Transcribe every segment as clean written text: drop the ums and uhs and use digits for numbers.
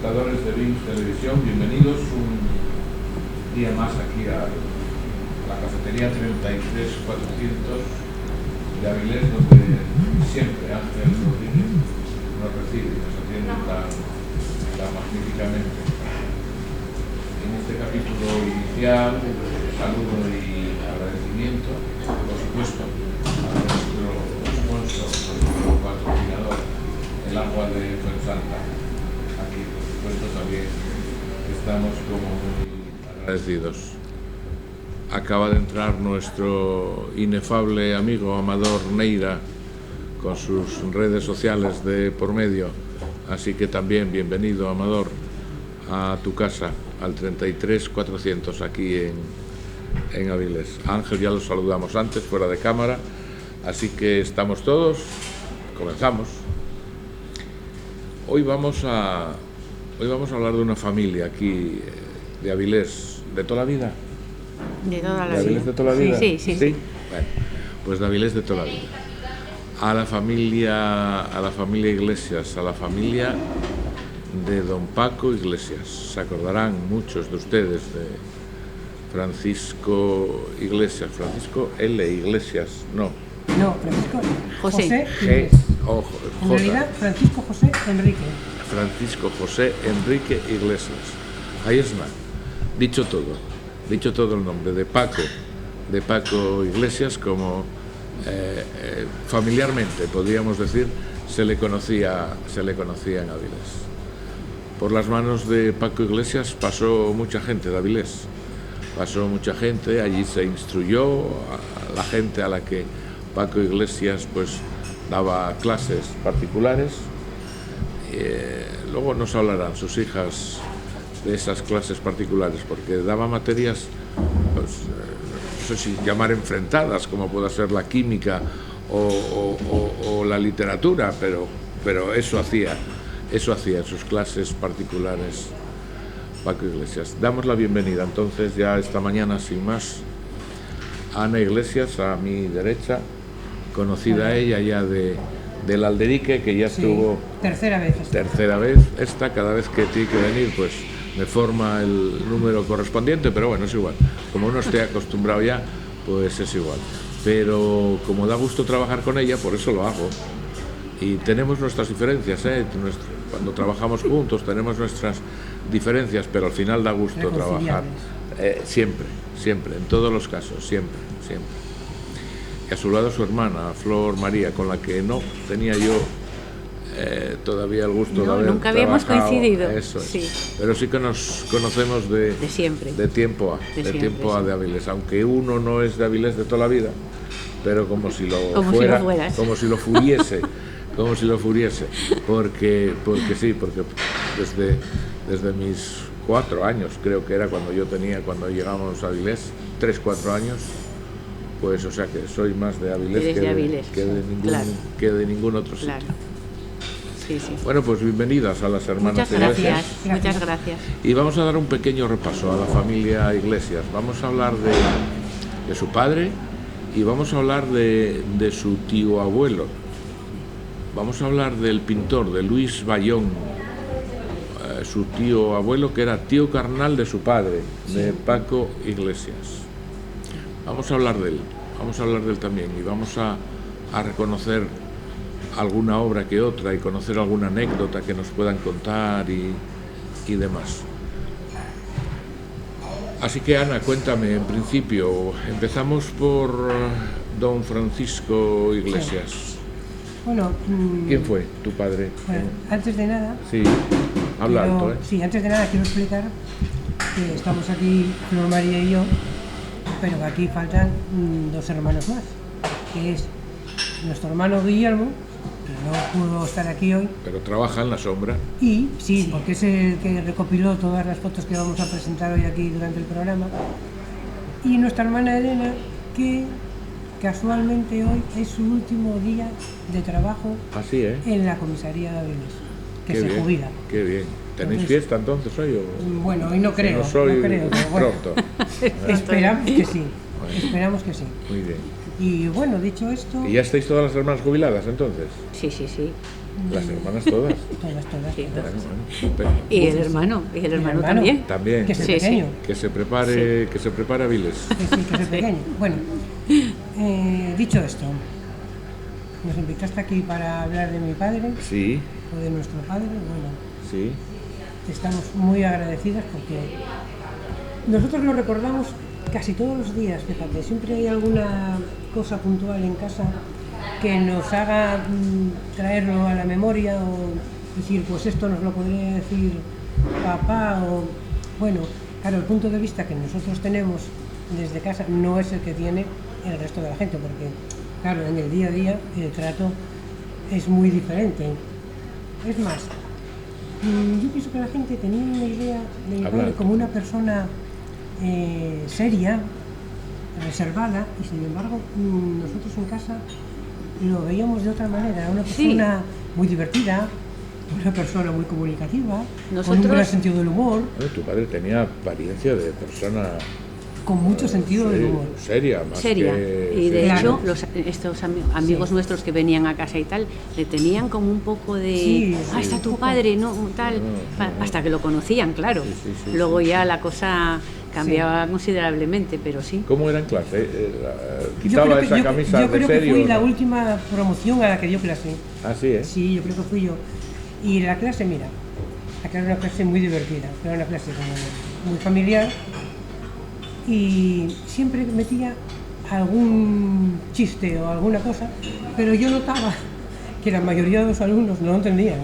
telespectadores de VINS Televisión, bienvenidos un día más aquí a la cafetería 33400 de Avilés, donde siempre Ángel Rodríguez nos recibe y nos atiende tan magníficamente. En este capítulo inicial, saludo y agradecimiento, por supuesto, a nuestro sponsor, nuestro patrocinador, el agua de Fuensanta. Aquí, por supuesto, también estamos como muy agradecidos. Acaba de entrar nuestro inefable amigo Amador Neira con sus redes sociales de por medio, así que también bienvenido, Amador, a tu casa, al 33400 aquí en Avilés. Ángel ya lo saludamos antes, fuera de cámara, así que estamos todos, comenzamos. Hoy vamos a hablar de una familia aquí de Avilés, ¿de toda la vida? De toda la vida. ¿De Avilés de toda la vida? Sí. Bueno, pues de Avilés de toda la vida. A la familia Iglesias, a la familia de don Paco Iglesias. Se acordarán muchos de ustedes de Francisco Iglesias, Francisco L. Iglesias, no, Francisco José. En realidad, Francisco José Enrique. Francisco José Enrique Iglesias. Ahí está, dicho todo el nombre de Paco Iglesias, como familiarmente podríamos decir se le conocía en Avilés. Por las manos de Paco Iglesias pasó mucha gente de Avilés, allí se instruyó a la gente a la que Paco Iglesias pues daba clases particulares. Luego nos hablarán sus hijas de esas clases particulares, porque daba materias, pues, no sé si llamar enfrentadas, como pueda ser la química o la literatura, pero eso hacía en sus clases particulares Paco Iglesias. Damos la bienvenida entonces ya esta mañana, sin más, a Ana Iglesias, a mi derecha, conocida ella ya del Alderique, que ya estuvo tercera vez esta, cada vez que tiene que venir pues me forma el número correspondiente, pero bueno, es igual, como uno esté acostumbrado ya, pues es igual, pero como da gusto trabajar con ella, por eso lo hago. Y tenemos nuestras diferencias, cuando trabajamos juntos tenemos nuestras diferencias, pero al final da gusto trabajar, siempre, en todos los casos, siempre. Y a su lado su hermana, Flor María, con la que no tenía yo todavía el gusto de haber nunca habíamos trabajado, coincidido. eso es. Sí. Pero sí que nos conocemos de siempre, de tiempo a de Avilés, aunque uno no es de Avilés de toda la vida, pero como si lo furiese, porque desde mis 4 años, creo que era cuando llegamos a Avilés, 3-4 años, pues o sea que soy más de Avilés que de ningún otro sitio. Claro. Sí. Bueno, pues bienvenidas a las hermanas Iglesias. Muchas gracias. Y vamos a dar un pequeño repaso a la familia Iglesias. Vamos a hablar de su padre y vamos a hablar de su tío abuelo. Vamos a hablar del pintor, de Luis Bayón, su tío abuelo, que era tío carnal de su padre, de Paco Iglesias. Vamos a hablar de él también, y vamos a reconocer alguna obra que otra y conocer alguna anécdota que nos puedan contar y demás. Así que, Ana, cuéntame, en principio, empezamos por don Francisco Iglesias. Sí. Bueno, ¿quién fue tu padre? Bueno, antes de nada... Sí, habla alto, ¿eh? Sí, antes de nada quiero explicar que estamos aquí, Flor María y yo, pero que aquí faltan 2 hermanos más, que es nuestro hermano Guillermo, que no pudo estar aquí hoy. Pero trabaja en la sombra. Y sí, porque es el que recopiló todas las fotos que vamos a presentar hoy aquí durante el programa. Y nuestra hermana Elena, que casualmente hoy es su último día de trabajo. Así, en la comisaría de Avilés, que se jubila. Qué bien. ¿Tenéis fiesta entonces hoy? Bueno, hoy no creo. Pero bueno, pronto. Esperamos que sí. Esperamos que sí. Muy bien. Y bueno, dicho esto... ¿Y ya estáis todas las hermanas jubiladas entonces? Sí. Las hermanas todas. Todas. Sí, todas. Bueno, Y el hermano también. también. Que es Sí, pequeño. Que se prepare Avilés. Sí, que es pequeño. Bueno, dicho esto, nos invitaste aquí para hablar de mi padre Sí, o de nuestro padre. Bueno, sí. estamos muy agradecidas porque nosotros lo recordamos casi todos los días, fíjate, siempre hay alguna cosa puntual en casa que nos haga traerlo a la memoria o decir, pues esto nos lo podría decir papá o... Bueno, claro, el punto de vista que nosotros tenemos desde casa no es el que tiene el resto de la gente, porque claro, en el día a día el trato es muy diferente. Es más, yo pienso que la gente tenía una idea de mi padre como una persona seria, reservada, y sin embargo nosotros en casa lo veíamos de otra manera. Una persona muy divertida, una persona muy comunicativa, con un gran sentido del humor. Bueno, tu padre tenía apariencia de persona con mucho sentido del humor. Seria, más Seria. que... Y de Claro. hecho, estos amigos nuestros que venían a casa y tal, le tenían como un poco de... Sí, está un tu poco. padre, ¿no? Tal. Hasta que lo conocían, claro. Sí, Luego ya la cosa cambiaba considerablemente, pero sí. ¿Cómo era en clase? Yo ¿Quitaba creo que, esa camisa yo de creo que serio? fui ¿no? la última promoción a la que dio clase. Así es. Sí, yo creo que fui yo. Y la clase, mira, era una clase muy divertida, era una clase como muy familiar y siempre metía algún chiste o alguna cosa, pero yo notaba que la mayoría de los alumnos no lo entendían.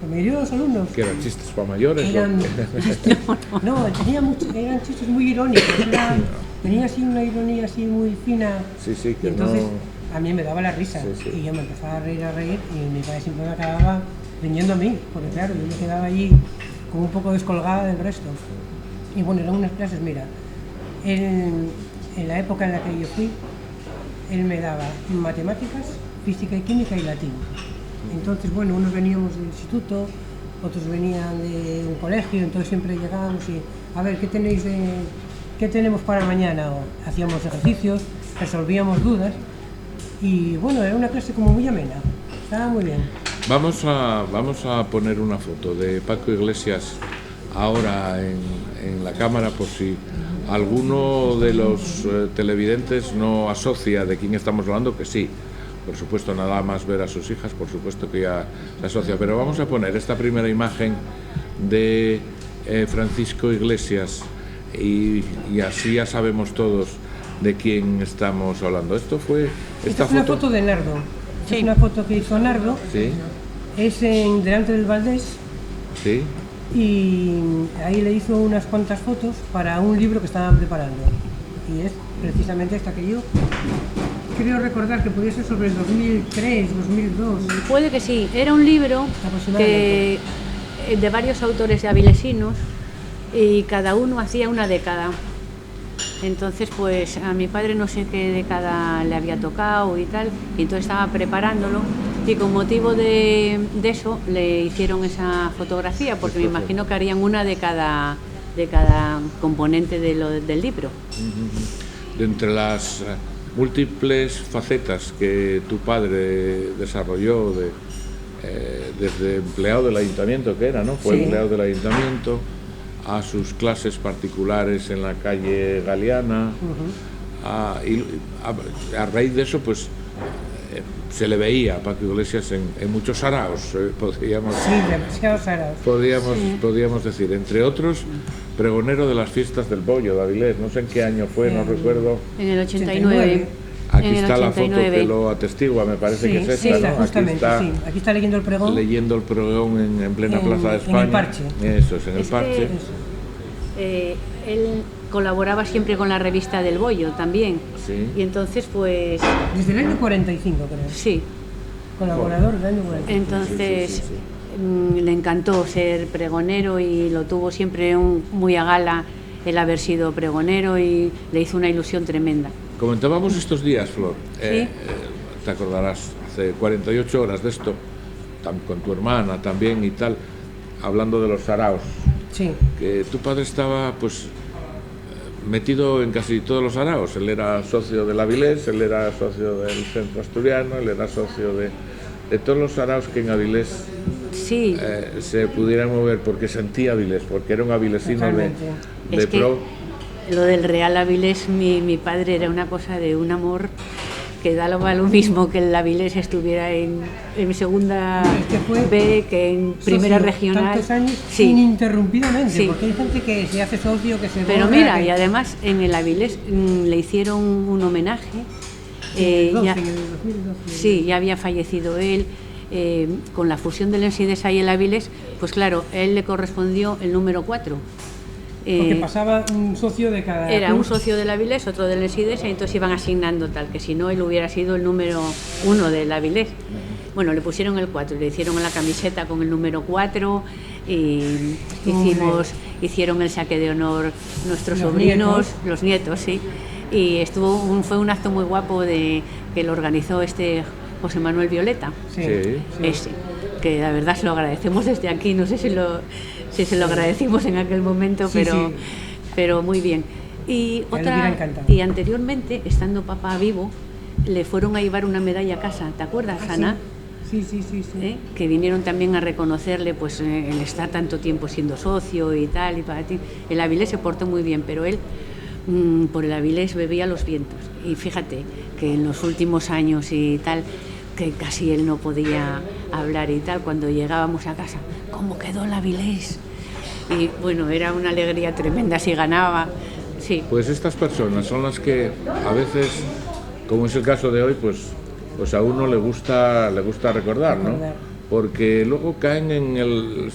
La mayoría de los alumnos ¿Que eran chistes para mayores? eran, no, eran chistes muy irónicos, tenía así una ironía así muy fina. Sí, sí, que Y entonces no... a mí me daba la risa y yo me empezaba a reír y mi padre siempre me acababa riñendo a mí, porque claro, yo me quedaba allí como un poco descolgada del resto. Y bueno, eran unas clases, mira, en la época en la que yo fui, él me daba matemáticas, física y química y latín. Entonces, bueno, unos veníamos del instituto, otros venían de un colegio, entonces siempre llegábamos y, a ver, ¿qué tenemos para mañana? O hacíamos ejercicios, resolvíamos dudas y bueno, era una clase como muy amena, estaba muy bien. Vamos a poner una foto de Paco Iglesias ahora en la cámara por si alguno de los televidentes no asocia de quién estamos hablando, que sí. Por supuesto, nada más ver a sus hijas, por supuesto que ya se asocia, pero vamos a poner esta primera imagen de Francisco Iglesias y así ya sabemos todos de quién estamos hablando. Esta es una foto de Nardo, es una foto que hizo Nardo, ¿sí? Es delante del Valdés, ¿Sí? y ahí le hizo unas cuantas fotos para un libro que estaban preparando, y es precisamente esta que yo creo recordar que podía ser sobre el 2003, 2002. Puede que sí. Era un libro de varios autores avilesinos y cada uno hacía una década. Entonces, pues a mi padre no sé qué década le había tocado y tal, y entonces estaba preparándolo y con motivo de eso le hicieron esa fotografía, porque me imagino que harían una de cada componente del libro. De entre las múltiples facetas que tu padre desarrolló desde empleado del ayuntamiento que era, ¿no? Fue empleado del ayuntamiento, a sus clases particulares en la calle Galeana, y a raíz de eso pues se le veía a Paco Iglesias en muchos saraos, podríamos, sí, demasiados saraos. Podríamos decir, entre otros pregonero de las fiestas del Bollo de Avilés, no sé en qué año fue, no recuerdo. En el 89. Aquí en el está 89. La foto que lo atestigua, me parece que es esta, sí, ¿no? Justamente, aquí está leyendo el pregón. Leyendo el pregón en plena Plaza de España. En el Parche. Eso es, en el Parche. Él colaboraba siempre con la revista del Bollo también. Sí. Y entonces, pues... Desde el año 45, creo. Sí. Colaborador del año 45. Entonces, le encantó ser pregonero y lo tuvo siempre muy a gala el haber sido pregonero y le hizo una ilusión tremenda. Comentábamos estos días, Flor, Sí. te acordarás, hace 48 horas de esto, con tu hermana también y tal, hablando de los saraos, Sí. que tu padre estaba pues metido en casi todos los saraos. Él era socio del Avilés, él era socio del Centro Asturiano, él era socio de todos los saraos que en Avilés Sí, se pudieran mover porque sentía Avilés, porque era un avilesino de es que pro. lo del Real Avilés, mi padre era una cosa de un amor que daba lo mismo que el Avilés estuviera en segunda que fue B que en primera socio regional. Tantos años Sí. ininterrumpidamente, Sí. porque hay gente que se hace socio, que se Pero borra, mira, que- y además en el Avilés le hicieron un homenaje. en el 12, Ya, en el 2012. sí, ya había fallecido él. Con la fusión del Ensidesa y el Avilés, pues claro, a él le correspondió el número 4. Porque pasaba un socio de cada Era club. un socio del Avilés, otro del Ensidesa, y entonces iban asignando tal, que si no, él hubiera sido el número 1 del Avilés. Bueno, le pusieron el 4, le hicieron la camiseta con el número 4 y hicieron el saque de honor nuestros Los sobrinos, nietos. los nietos, sí. Y fue un acto muy guapo que lo organizó José Manuel Violeta. Sí. Sí. Ese, que la verdad se lo agradecemos desde aquí, no sé si se lo agradecimos en aquel momento, Sí, sí. pero muy bien. Y A él le hubiera encantado. y anteriormente, estando papá vivo, le fueron a llevar una medalla a casa, ¿te acuerdas, ¿Ah, Ana? Sí, sí, sí, sí. Que vinieron también a reconocerle pues el estar tanto tiempo siendo socio y tal, y para ti. El Avilés se portó muy bien, pero él por el Avilés bebía los vientos. Y fíjate que en los últimos años y tal, que casi él no podía hablar y tal, cuando llegábamos a casa, ¿cómo quedó el Avilés? Y bueno, era una alegría tremenda si ganaba. Sí, Pues estas personas son las que a veces, como es el caso de hoy, pues a uno le gusta recordar, ¿no? Recordar. Porque luego caen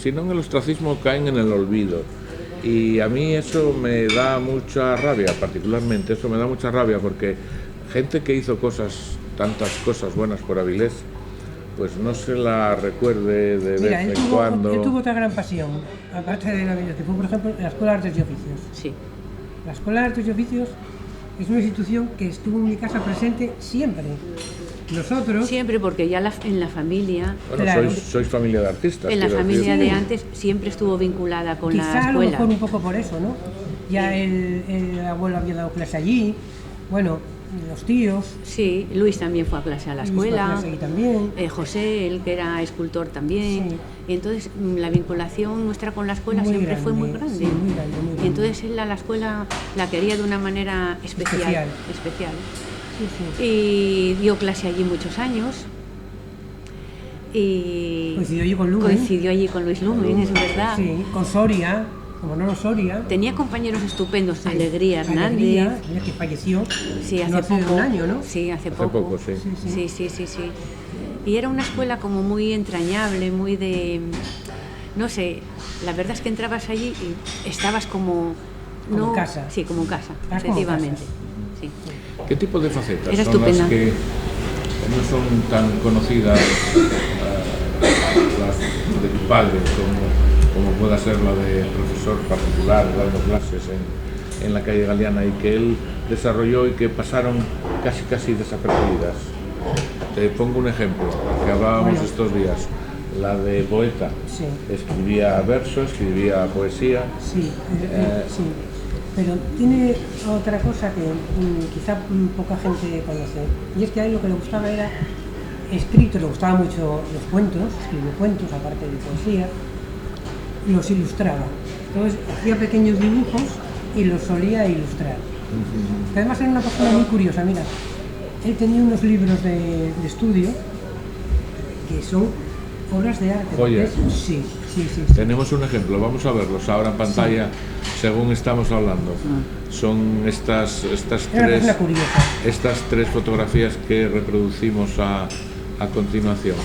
si no en el ostracismo, caen en el olvido. Y a mí eso me da mucha rabia, particularmente, eso me da mucha rabia porque gente que hizo tantas cosas buenas por Avilés, pues no se la recuerde de Mira, vez él en tuvo cuando. otra gran pasión, aparte de la vida, que fue, por ejemplo, la Escuela de Artes y Oficios. sí. La Escuela de Artes y Oficios es una institución que estuvo en mi casa presente siempre. Nosotros, Siempre, porque ya en la familia, Bueno, Claro. sois familia de artistas. en la quiero familia decir. de antes, siempre estuvo vinculada con la quizá a lo escuela. mejor un poco por eso, ¿no? Ya el abuelo había dado clase allí, bueno, los tíos, Sí, Luis también fue a clase a la Luis fue a escuela. clase allí también. José, él que era escultor también. Sí. Y entonces la vinculación nuestra con la escuela Muy siempre fue muy grande, grande. sí, muy grande, muy grande. Y entonces él a la escuela la quería de una manera especial. Sí, sí. Y dio clase allí muchos años. Y Coincidió allí con Lumen. coincidió allí con Luis Lumen, es verdad. Sí, con Soria, como no Soria. Tenía compañeros estupendos, Alegría Hernández. Alegría, mira que falleció. Sí, no hace hace poco. un año, ¿no? Sí, hace Hace poco. poco, sí. Sí. Y era una escuela como muy entrañable, muy de... No sé, la verdad es que entrabas allí y estabas como... Como en casa. Sí, como en casa, Estás como en efectivamente. casa. Sí. ¿Qué tipo de facetas Era son estupenda. las que no son tan conocidas las de tu padre como pueda ser la de profesor particular dando clases en la calle Galeana y que él desarrolló y que pasaron casi desapercibidas? Te pongo un ejemplo, que hablábamos Bueno. estos días, la de poeta. Sí. Escribía verso, escribía poesía. Sí, sí. Pero tiene otra cosa que quizá poca gente conoce. Y es que a él lo que le gustaba era escrito, le gustaban mucho los cuentos, escribió cuentos aparte de poesía, los ilustraba. Entonces hacía pequeños dibujos y los solía ilustrar. Que además era una persona muy curiosa, mira. Él tenía unos libros de estudio que son obras de arte. Joyas. Sí. Tenemos un ejemplo, vamos a verlos ahora en pantalla según estamos hablando. Son estas Era una persona curiosa. estas tres fotografías que reproducimos a continuación.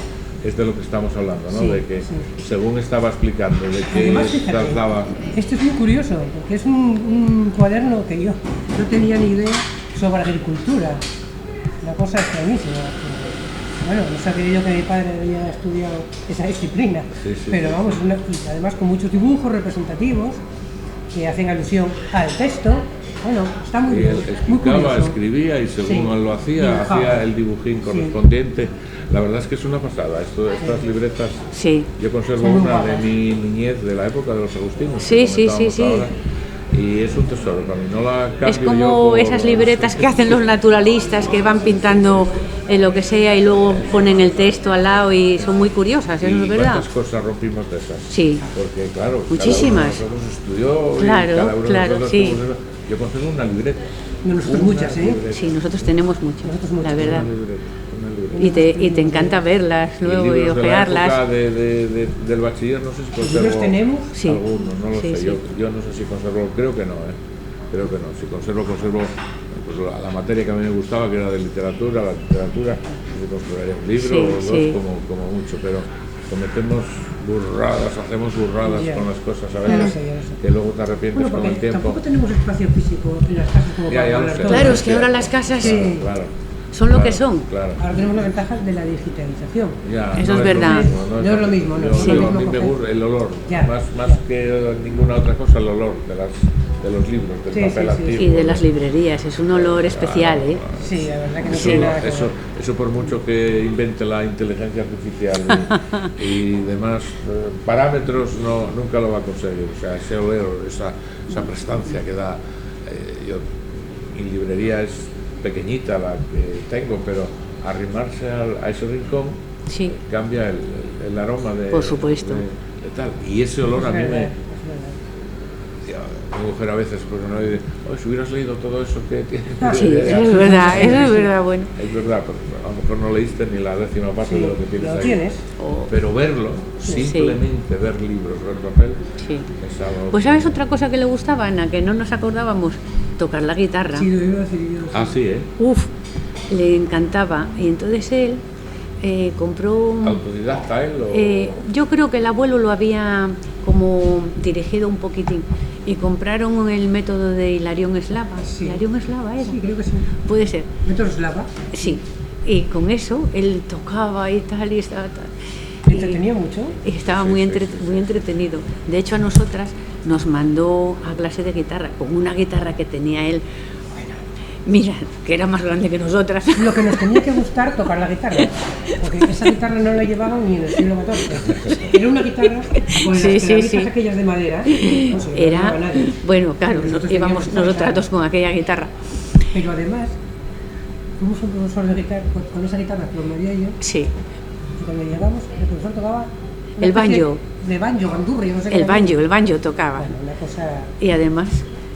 Es de lo que estamos hablando, ¿no? Sí, De que, sí. según estaba explicando, de que Además, fíjate, trataba... esto es muy curioso, porque es un cuaderno que yo no tenía ni idea sobre agricultura. Una cosa extrañísima. Bueno, no sabía yo que mi padre había estudiado esa disciplina, Sí, pero sí, vamos, y además con muchos dibujos representativos que hacen alusión al texto. Bueno, está muy Y bien, él muy explicaba, curioso. escribía y según Sí, él lo hacía, dibujaba. hacía el dibujín correspondiente. La verdad es que es una pasada. Estas libretas, Sí. yo conservo Son muy una guapas. de mi niñez, de la época de los agustinos. Sí, que sí, comentábamos sí. ahora, y es un tesoro para mí. No la cambio Es yo como por- esas libretas que hacen los naturalistas que van pintando lo que sea, y luego ponen el texto al lado y son muy curiosas, eso es verdad. ¿Cuántas cosas rompimos de esas? Sí. Porque claro, Muchísimas. cada uno de nosotros estudió, Claro, y cada uno de claro, nosotros sí. yo conservo una libreta. Nosotros muchas, ¿eh? Libreta. Sí, nosotros tenemos mucho, Nosotros mucho. la verdad. Una libreta. Y te encanta verlas luego y libros de la época ojearlas. del bachiller, no sé si ¿Los conservo libros tenemos? Sí. algunos, no lo Sí, sé. sí. Yo no sé si conservo, creo que no, creo que no. Si conservo pues, la materia que a mí me gustaba, que era de literatura, la literatura, se conservaría un libro Sí, o dos sí. como mucho, pero cometemos burradas, hacemos burradas Ya. con las cosas a Ya lo veces, sé, ya lo sé. que luego te arrepientes Bueno, con el porque tiempo. tampoco tenemos espacio físico en las casas como Ya, para ya lo guardar sé. todo. Claro, es que ahora las casas Sí. Claro, son lo claro, que son. Claro. Ahora tenemos la ventaja de la digitalización. Ya, Eso no es verdad. No es lo mismo, no. Yo, Sí. yo- Lo a mí mismo me coger. gusta el olor, Ya. más que ninguna otra cosa, el olor de los libros, del Sí, papel sí, sí. antiguo. Y de las librerías, es un olor especial, ¿eh? Sí, la verdad que no Eso, tiene nada que ver. eso por mucho que invente la inteligencia artificial y demás parámetros, nunca lo va a conseguir. O sea, ese olor, esa prestancia que da. Mi librería es pequeñita la que tengo, pero arrimarse a ese rincón Sí. cambia el aroma de, Por supuesto. de tal. Y ese olor a mí Es me... verdad. Mi mujer a veces, pues no dice, "Oye, si hubieras leído todo eso que tiene. Sí, eso es verdad, eso es verdad, bueno. Es verdad, pero a lo mejor no leíste ni la 10ª parte Sí, de lo que tienes lo ahí. tienes. O- Pero verlo, Sí. simplemente ver libros, ver papel, Sí. es algo. Pues ¿sabes otra cosa que le gustaba a Ana? Que no nos acordábamos, tocar la guitarra. Sí, lo iba a decir yo. Ah, sí, ¿eh? Uf, le encantaba. Y entonces él compró... ¿Autodidacta él o...? Yo creo que el abuelo lo había como dirigido un poquitín. Y compraron el método de Hilarión Eslava. Sí. Hilarión Eslava era. Sí, creo que sí. Puede ser. ¿Método eslava? Sí. Y con eso él tocaba y tal y estaba tal. ¿Me entretenía mucho? Y estaba Sí, muy, sí, sí, muy entretenido. De hecho, a nosotras nos mandó a clase de guitarra con una guitarra que tenía él. Bueno, mira, que era más grande que nosotras. Lo que nos tenía que gustar, tocar la guitarra. Porque esa guitarra no la llevaban ni en el siglo XIV. Era una guitarra con las Sí, cerámicas sí. aquellas de madera. No se lo Era, llevaba nadie. bueno, claro, Nosotros íbamos teníamos nosotras esa- dos con aquella guitarra. Pero además, fuimos un profesor de guitarra con esa guitarra que lo medía yo. Sí, Y cuando llegamos, el profesor tocaba. una El especie banjo. De banjo, bandurria, no sé el cómo banjo tocaba. Bueno, una cosa. Y además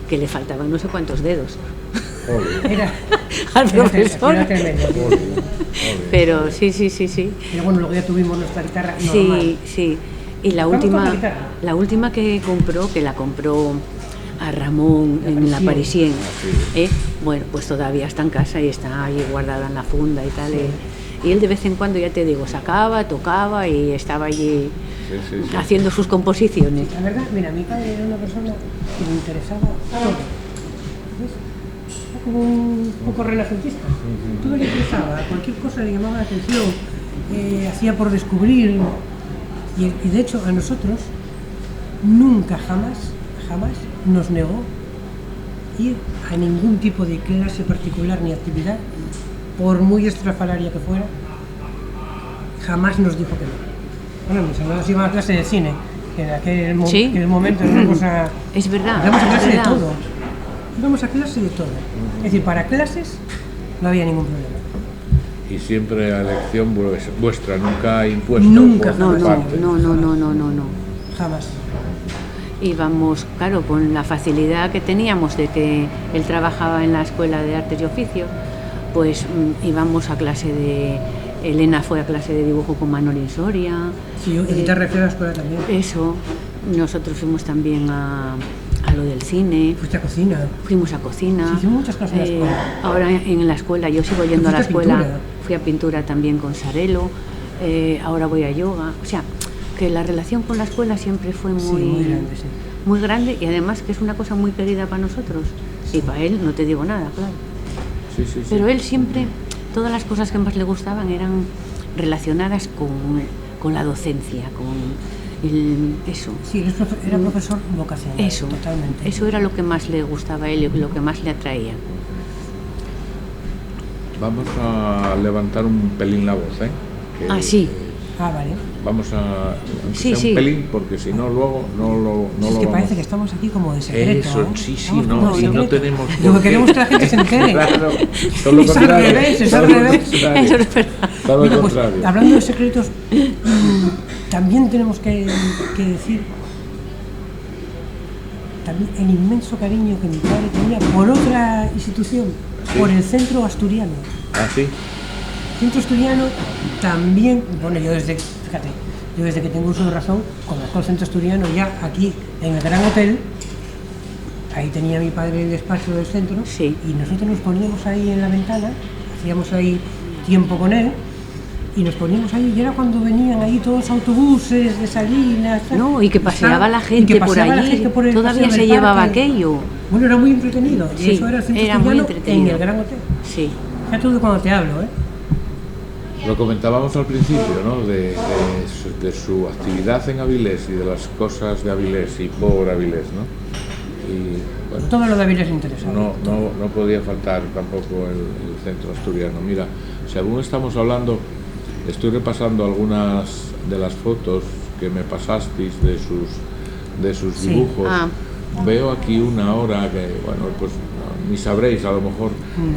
que le faltaban no sé cuántos dedos Joder, Era. al Era profesor. tremendo. joder. Pero sí. Pero bueno, luego ya tuvimos nuestra guitarra normal. Sí, sí. Y la Vamos con última, la guitarra. la última que la compró a Ramón en la Parisien. Bueno, pues todavía está en casa y está ahí guardada en la funda y tal. Y él de vez en cuando, ya te digo, sacaba, tocaba y estaba allí Sí. haciendo sus composiciones. La verdad, mira, mi padre era una persona que le interesaba todo. ¿Ves? Era como un poco renacentista. Todo le interesaba, cualquier cosa le llamaba la atención, hacía por descubrir. Y de hecho, a nosotros nunca, jamás nos negó ir a ningún tipo de clase particular ni actividad, por muy estrafalaria que fuera, jamás nos dijo que no. Bueno, mis hermanos iban a clase de cine, que en Sí. aquel momento era una cosa... Es verdad. Íbamos a es clase de verdad. todo. Íbamos a clase de todo. Es decir, para clases no había ningún problema. Y siempre a elección vuestra, nunca impuesto. Nunca, por No, tu no, parte. no. Jamás. Íbamos, claro, con la facilidad que teníamos de que él trabajaba en la Escuela de Artes y Oficios, pues íbamos a clase de... Elena fue a clase de dibujo con Manolín Soria. Sí, yo guitarra fui a la escuela también. Eso. Nosotros fuimos también a lo del cine, Fuiste a cocina. fuimos a cocina. Sí, hicimos muchas cosas en la escuela. Ahora en la escuela, yo sigo yendo a la fuiste a escuela. pintura? Fui a pintura también con Sarelo. Ahora voy a yoga. O sea, que la relación con la escuela siempre fue Sí, muy grande, sí. muy grande, y además que es una cosa muy querida para nosotros. Y para él no te digo nada, claro. Sí. Pero él siempre, todas las cosas que más le gustaban eran relacionadas con la docencia, con eso. Sí, era profesor vocacional. Eso, Totalmente. eso era lo que más le gustaba a él y lo que más le atraía. Vamos a levantar un pelín la voz, ¿eh? Que- Ah, sí. Ah, vale. Vamos a Sí, un sí. pelín, porque si no, luego no lo Es que vamos. parece que estamos aquí como de secreto. Eso, ¿eh? sí, Estamos no, como de y no secreto. tenemos. Lo por que qué. queremos que la gente se entere. Claro, todo lo Es al contrario. revés, es todo al lo revés. contrario. Eso es verdad. Todo lo Bueno, pues, contrario. hablando de secretos, también tenemos que decir también el inmenso cariño que mi padre tenía por otra institución, Sí. por el Centro Asturiano. Ah, sí. Centro Asturiano también, bueno, yo desde que tengo uso de razón, conozco el Centro Asturiano ya aquí en el Gran Hotel. Ahí tenía mi padre el despacho del centro, Sí. y nosotros nos poníamos ahí en la ventana, hacíamos ahí tiempo con él, y nos poníamos ahí, y era cuando venían ahí todos los autobuses de Salinas. tal. No, y que paseaba la Y gente que por paseaba la allí. gente por el Todavía paseo se del llevaba parque. aquello. Bueno, era muy entretenido, y Sí, eso era el Centro era muy Asturiano entretenido. en el Gran Hotel. Sí. Ya todo cuando te hablo, ¿eh? Lo comentábamos al principio, ¿no? De su actividad en Avilés y de las cosas de Avilés y por Avilés, ¿no? Y bueno, Todo lo de Avilés es interesante. no podía faltar tampoco el centro asturiano. Mira, según estamos hablando, estoy repasando algunas de las fotos que me pasasteis de sus Sí. dibujos. Ah. Veo aquí una ahora que, bueno, pues no, ni sabréis a lo mejor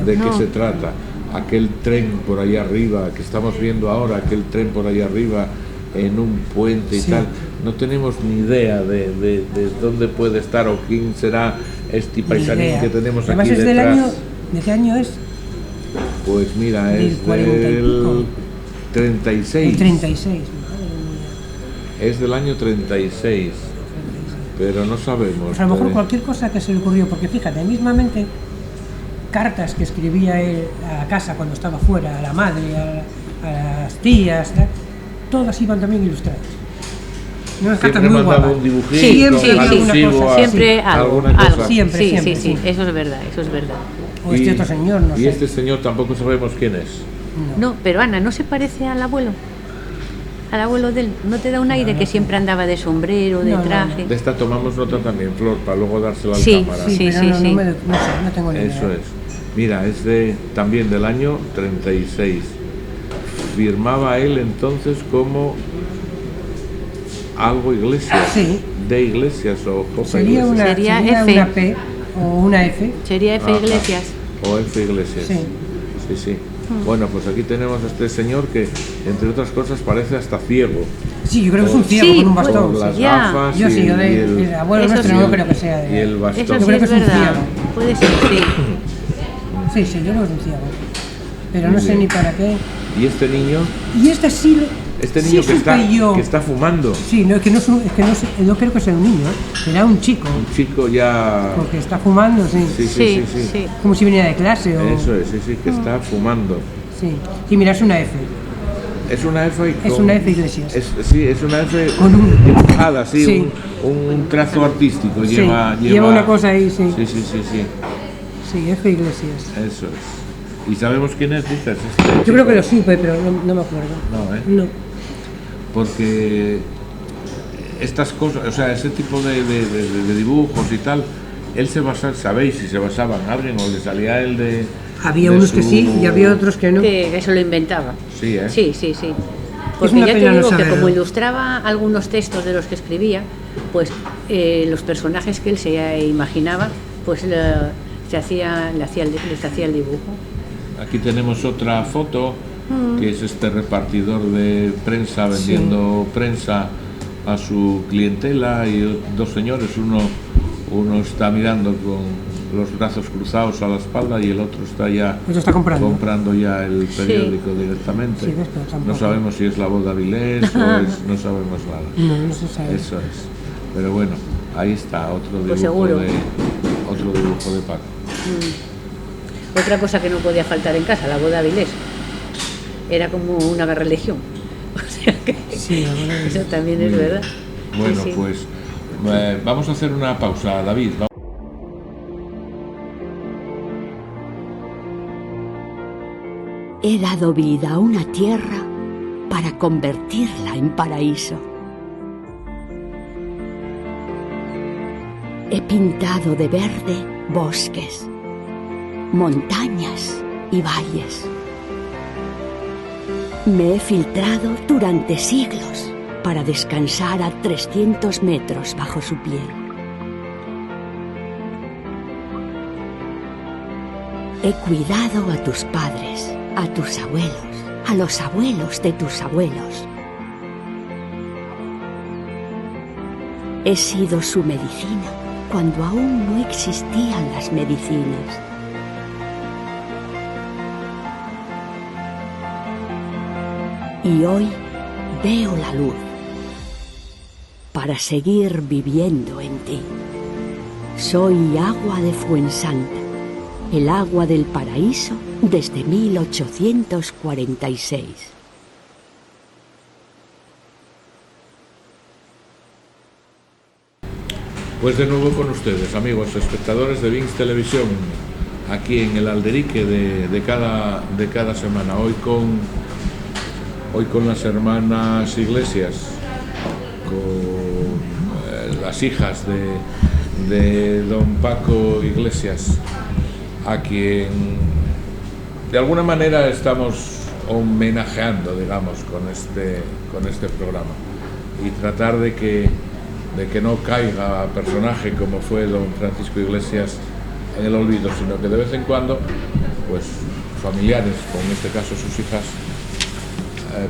de qué No. se trata. Aquel tren por allá arriba, que estamos viendo ahora, aquel tren por allá arriba en un puente y Sí. tal. No tenemos ni idea de dónde puede estar o quién será este paisanín Idea. que tenemos Además aquí es del detrás. año, ¿de qué año es? Pues mira, Del es 40 y del pico. 36. El 36. Madre mía. Es del año 36, pero no sabemos. Pues a lo mejor puede- cualquier cosa que se le ocurrió, porque fíjate, mismamente cartas que escribía él a la casa cuando estaba fuera, a la madre, a las tías, tal, todas iban también ilustradas. Unas cartas Siempre muy mandaba guapas. un dibujito, Sí, Siempre sí, había sí. alguna cosa así. Siempre algo. alguna cosa. Algo. Siempre, Sí, siempre, sí, sí. sí. Eso es verdad, eso es verdad. O este otro señor, no y sé. este señor tampoco sabemos quién es. No, pero Ana, ¿no se parece al abuelo? Al abuelo de él. ¿No te da un aire que siempre andaba de sombrero, de No, no, no. traje? De esta tomamos nota también, Flor, para luego dársela a la Sí, cámara. Sí, sí, pero sí, no, sí. no sé, no tengo ni idea. Eso es. Mira, es también del año 36. Firmaba él entonces como algo Iglesias. Sí. De Iglesias o J. Sería Iglesias. Sería una F. P o una F. Sería F. Ajá. Iglesias. O F. Iglesias. Sí. Sí, sí. Bueno, pues aquí tenemos a este señor que, entre otras cosas, parece hasta ciego. Sí, yo creo que es un ciego Sí, con un pues, bastón. Por las ya. gafas Yo sí, y yo de el, abuelo Eso nuestro sí. no creo que sea de... y el bastón. Eso Yo sí creo que es es un verdad. ciego. Puede ser, sí. Sí, sí, yo creo que es un ciego. Pero Muy no sé bien. ni para qué. Y este niño Y este sí... que sí supe yo. está fumando. Sí, no, es que no, no creo que sea un niño, será un chico, Un chico ya... porque está fumando, sí. Sí, sí, sí, sí. Como si viniera de clase o... Eso es, sí, sí, que está fumando. Sí, sí, mira, es una F. Es una F y Es con- una F Iglesias. Sí, es una F Con un- dibujada, sí, Sí. un trazo artístico. Sí, Lleva una cosa ahí, sí. Sí, sí, sí, sí, Sí, F Iglesias. eso es. ¿Y sabemos quién es, dices? Yo creo que lo supe, pero no me acuerdo. No, ¿eh? No. Porque estas cosas, o sea, ese tipo de dibujos y tal, él se basaba, ¿sabéis si se basaba en alguien o le salía él de... Había de unos que su- sí y había otros que no. Que se lo inventaba. Sí, ¿eh? Sí, sí, sí. Porque una ya te pena no digo que saberlo. como ilustraba algunos textos de los que escribía, pues los personajes que él se imaginaba, pues les hacía el dibujo. Aquí tenemos otra foto, que es este repartidor de prensa vendiendo prensa a su clientela y dos señores, uno está mirando con los brazos cruzados a la espalda y el otro está ya Otro está comprando. ya el periódico directamente. Sí, ves, pero tampoco. No sabemos si es la voz de Avilés o no sabemos nada. No se sabe. Eso es. Pero bueno, ahí está otro dibujo, Pues seguro. otro dibujo de Paco. Otra cosa que no podía faltar en casa, la boda de Avilés. Era como una religión. O sea que Sí, la verdad que sí. eso también es Muy bien. verdad. Bueno, Sí, sí. pues vamos a hacer una pausa, David. He dado vida a una tierra para convertirla en paraíso. He pintado de verde bosques, montañas y valles. Me he filtrado durante siglos para descansar a 300 metros bajo su piel. He cuidado a tus padres, a tus abuelos, a los abuelos de tus abuelos. He sido su medicina cuando aún no existían las medicinas. Y hoy veo la luz para seguir viviendo en ti. Soy agua de Fuensanta, el agua del paraíso desde 1846. Pues de nuevo con ustedes, amigos espectadores de Vinx Televisión, aquí en el Alderique de cada semana. Hoy con las hermanas Iglesias, con las hijas de don Paco Iglesias, a quien de alguna manera estamos homenajeando, digamos, con este programa, y tratar de que no caiga a personaje como fue don Francisco Iglesias en el olvido, sino que de vez en cuando, pues familiares, o en este caso sus hijas,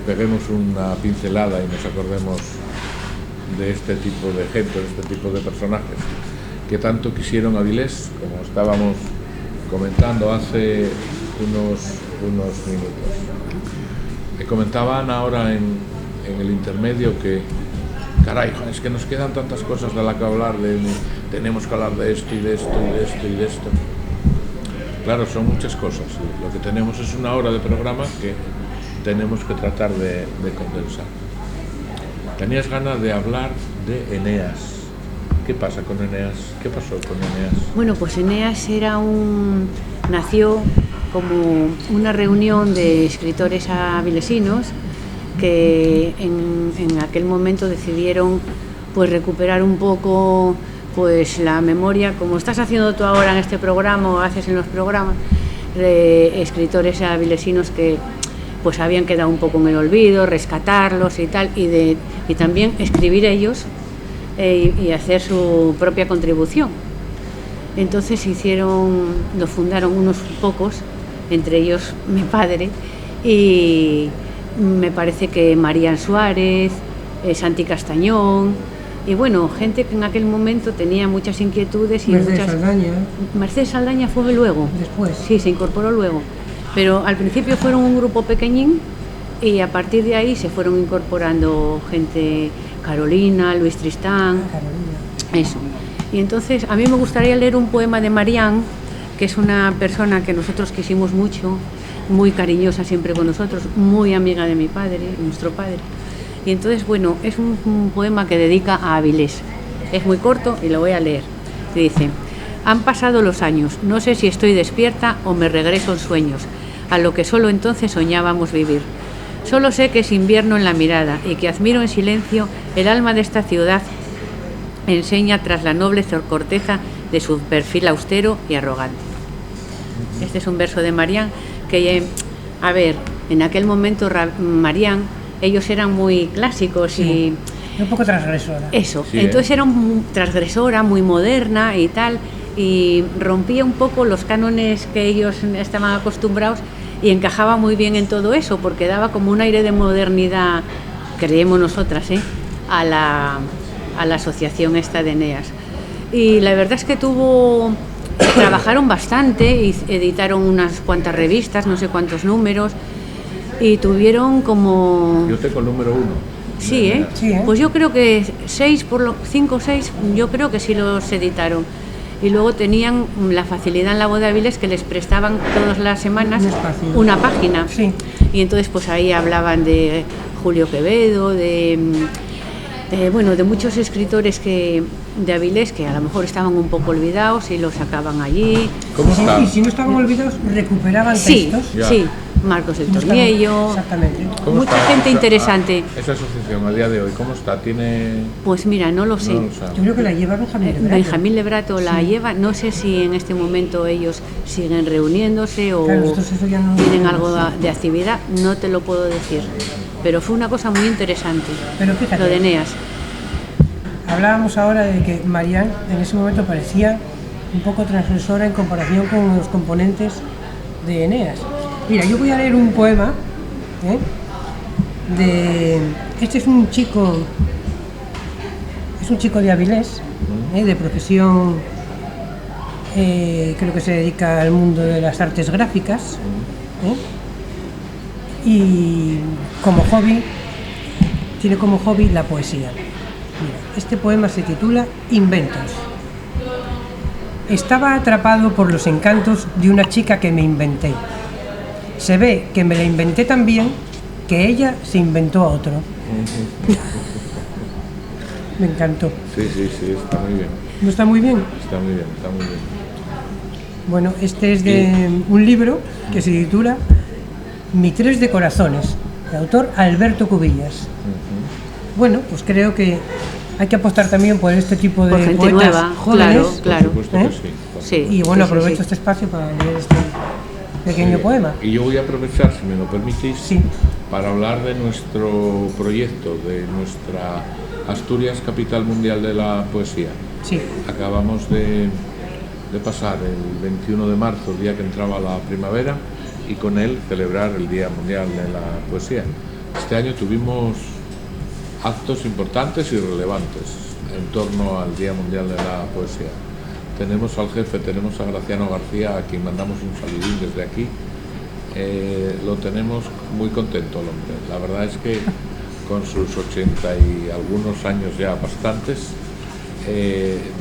peguemos una pincelada y nos acordemos de este tipo de gente, de este tipo de personajes que tanto quisieron a Avilés, como estábamos comentando hace unos minutos. Me comentaban ahora en el intermedio que, caray, es que nos quedan tantas cosas de las que hablar, tenemos que hablar de esto y de esto y de esto y de esto. Claro, son muchas cosas. Lo que tenemos es una hora de programa que tenemos que tratar de condensar. Tenías ganas de hablar de Eneas. ¿Qué pasa con Eneas? ¿Qué pasó con Eneas? Bueno, pues Eneas nació como una reunión de escritores avilesinos que en aquel momento decidieron pues recuperar un poco pues la memoria, como estás haciendo tú ahora en este programa o haces en los programas, de escritores avilesinos que pues habían quedado un poco en el olvido, rescatarlos y tal, y también escribir ellos y hacer su propia contribución. Entonces lo fundaron unos pocos, entre ellos mi padre, y me parece que Marían Suárez, Santi Castañón, y bueno, gente que en aquel momento tenía muchas inquietudes. Mercedes Saldaña fue luego. Después. Sí, se incorporó luego. Pero al principio fueron un grupo pequeñín y a partir de ahí se fueron incorporando gente, Carolina, Luis Tristán, eso. Y entonces a mí me gustaría leer un poema de Marían, que es una persona que nosotros quisimos mucho, muy cariñosa siempre con nosotros, muy amiga de mi padre, nuestro padre. Y entonces, bueno, es un poema que dedica a Avilés. Es muy corto y lo voy a leer. Dice: han pasado los años, no sé si estoy despierta o me regreso en sueños, a lo que solo entonces soñábamos vivir. Solo sé que es invierno en la mirada y que admiro en silencio el alma de esta ciudad enseña tras la noble corteza de su perfil austero y arrogante. Este es un verso de Marían que, a ver, en aquel momento Marían, ellos eran muy clásicos, sí, y un poco transgresora. Eso, sí, entonces era transgresora, muy moderna y tal, y rompía un poco los cánones que ellos estaban acostumbrados y encajaba muy bien en todo eso, porque daba como un aire de modernidad, creemos nosotras, a la asociación esta de Eneas. Y la verdad es que trabajaron bastante y editaron unas cuantas revistas, no sé cuántos números, y tuvieron como... Yo tengo el número 1. Sí, Sí, pues yo creo que 5 o 6, yo creo que sí los editaron. Y luego tenían la facilidad en la voz de Avilés que les prestaban todas las semanas una página. Sí. Y entonces pues ahí hablaban de Julio Quevedo, de muchos escritores que de Avilés que a lo mejor estaban un poco olvidados y los sacaban allí. ¿Cómo está? Y si no estaban olvidados, recuperaban Sí, textos. Ya. sí, Marcos del No estaban- Torniello, Exactamente. ¿Cómo mucha está gente interesante. esa asociación a día de hoy? ¿Cómo está? ¿Tiene...? Pues mira, no lo sé. No lo sabe. Yo creo que la lleva Benjamín Lebrato. Benjamín Lebrato la lleva, no sé si en este momento ellos siguen reuniéndose o Claro, nosotros eso ya no lo tienen sabemos. algo de actividad, no te lo puedo decir. Pero fue una cosa muy interesante, Pero fíjate, lo de Eneas. hablábamos ahora de que Marianne en ese momento parecía un poco transgresora en comparación con los componentes de Eneas. Mira, yo voy a leer un poema, este es un chico de Avilés, de profesión, creo que se dedica al mundo de las artes gráficas, y como hobby, tiene como hobby la poesía. Mira, este poema se titula Inventos. Estaba atrapado por los encantos de una chica que me inventé. Se ve que me la inventé tan bien que ella se inventó a otro. Me encantó. Sí, está muy bien. ¿No está muy bien? Está muy bien, está muy bien. Bueno, este es de un libro que se titula Mi tres de corazones, de autor Alberto Cubillas. Bueno, pues creo que hay que apostar también por este tipo de Por gente poetas nueva, jóvenes. claro. Por supuesto ¿Eh? que sí. Sí, Y bueno, sí, aprovecho sí. este espacio para leer este pequeño poema. Y yo voy a aprovechar, si me lo permitís, Sí. para hablar de nuestro proyecto, de nuestra Asturias Capital Mundial de la Poesía. Sí, Acabamos de pasar el 21 de marzo, el día que entraba la primavera, y con él celebrar el Día Mundial de la Poesía. Este año tuvimos actos importantes y relevantes en torno al Día Mundial de la Poesía. Tenemos al jefe, tenemos a Graciano García, a quien mandamos un saludín desde aquí. Lo tenemos muy contento el hombre. La verdad es que con sus 80 y algunos años ya bastantes,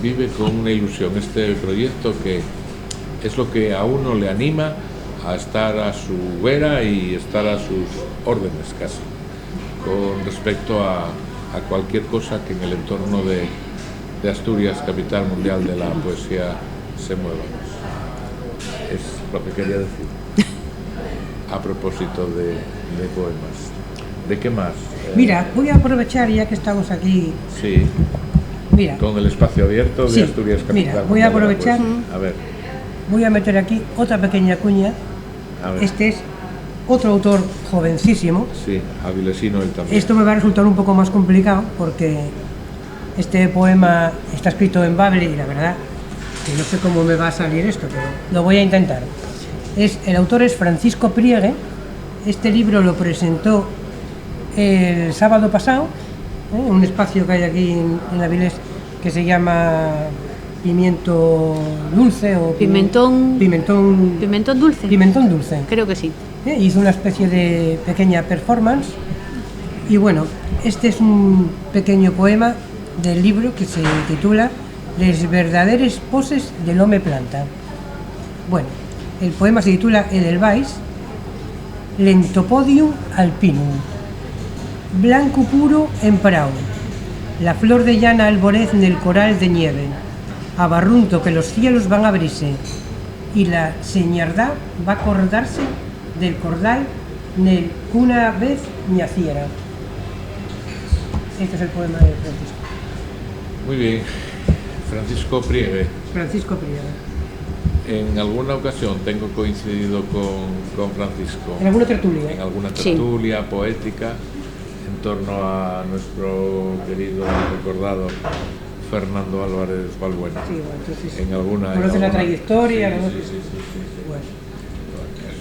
vive con una ilusión este proyecto que es lo que a uno le anima a estar a su vera y estar a sus órdenes casi, con respecto a cualquier cosa que en el entorno de Asturias, capital mundial de la poesía, se mueva. Es lo que quería decir. A propósito de poemas. ¿De qué más? mira, voy a aprovechar ya que estamos aquí. Sí, Mira, con el espacio abierto de Sí, Asturias Capital. mira, voy a Mundial de la aprovechar. Poesía. A ver, voy a meter aquí otra pequeña cuña. a ver. Este es otro autor jovencísimo. Sí, avilesino él también. Esto me va a resultar un poco más complicado porque este poema está escrito en bable y la verdad que no sé cómo me va a salir esto, pero lo voy a intentar. El autor es Francisco Priegue. Este libro lo presentó el sábado pasado, en un espacio que hay aquí en Avilés que se llama Pimiento Dulce o Pimentón dulce. Pimentón Dulce. Creo que sí. Hizo una especie de pequeña performance y bueno, este es un pequeño poema del libro que se titula Les verdaderes poses del home planta. Bueno, el poema se titula Edelweiss, Lentopodium alpinum, blanco puro en prau, la flor de llana alborez en el coral de nieve, abarrunto que los cielos van a abrirse y la señardá va a acordarse del cordal nel que una vez ñaciera. Este es el poema de Francisco. Muy bien. Francisco Priegue. Francisco Priegue. En alguna ocasión tengo coincidido con Francisco. ¿En alguna tertulia? En alguna Sí. tertulia poética en torno a nuestro querido y recordado Fernando Álvarez Balbuena. Sí, bueno, entonces En alguna. conoce la trayectoria, Sí, conoce- sí, sí. Bueno, Es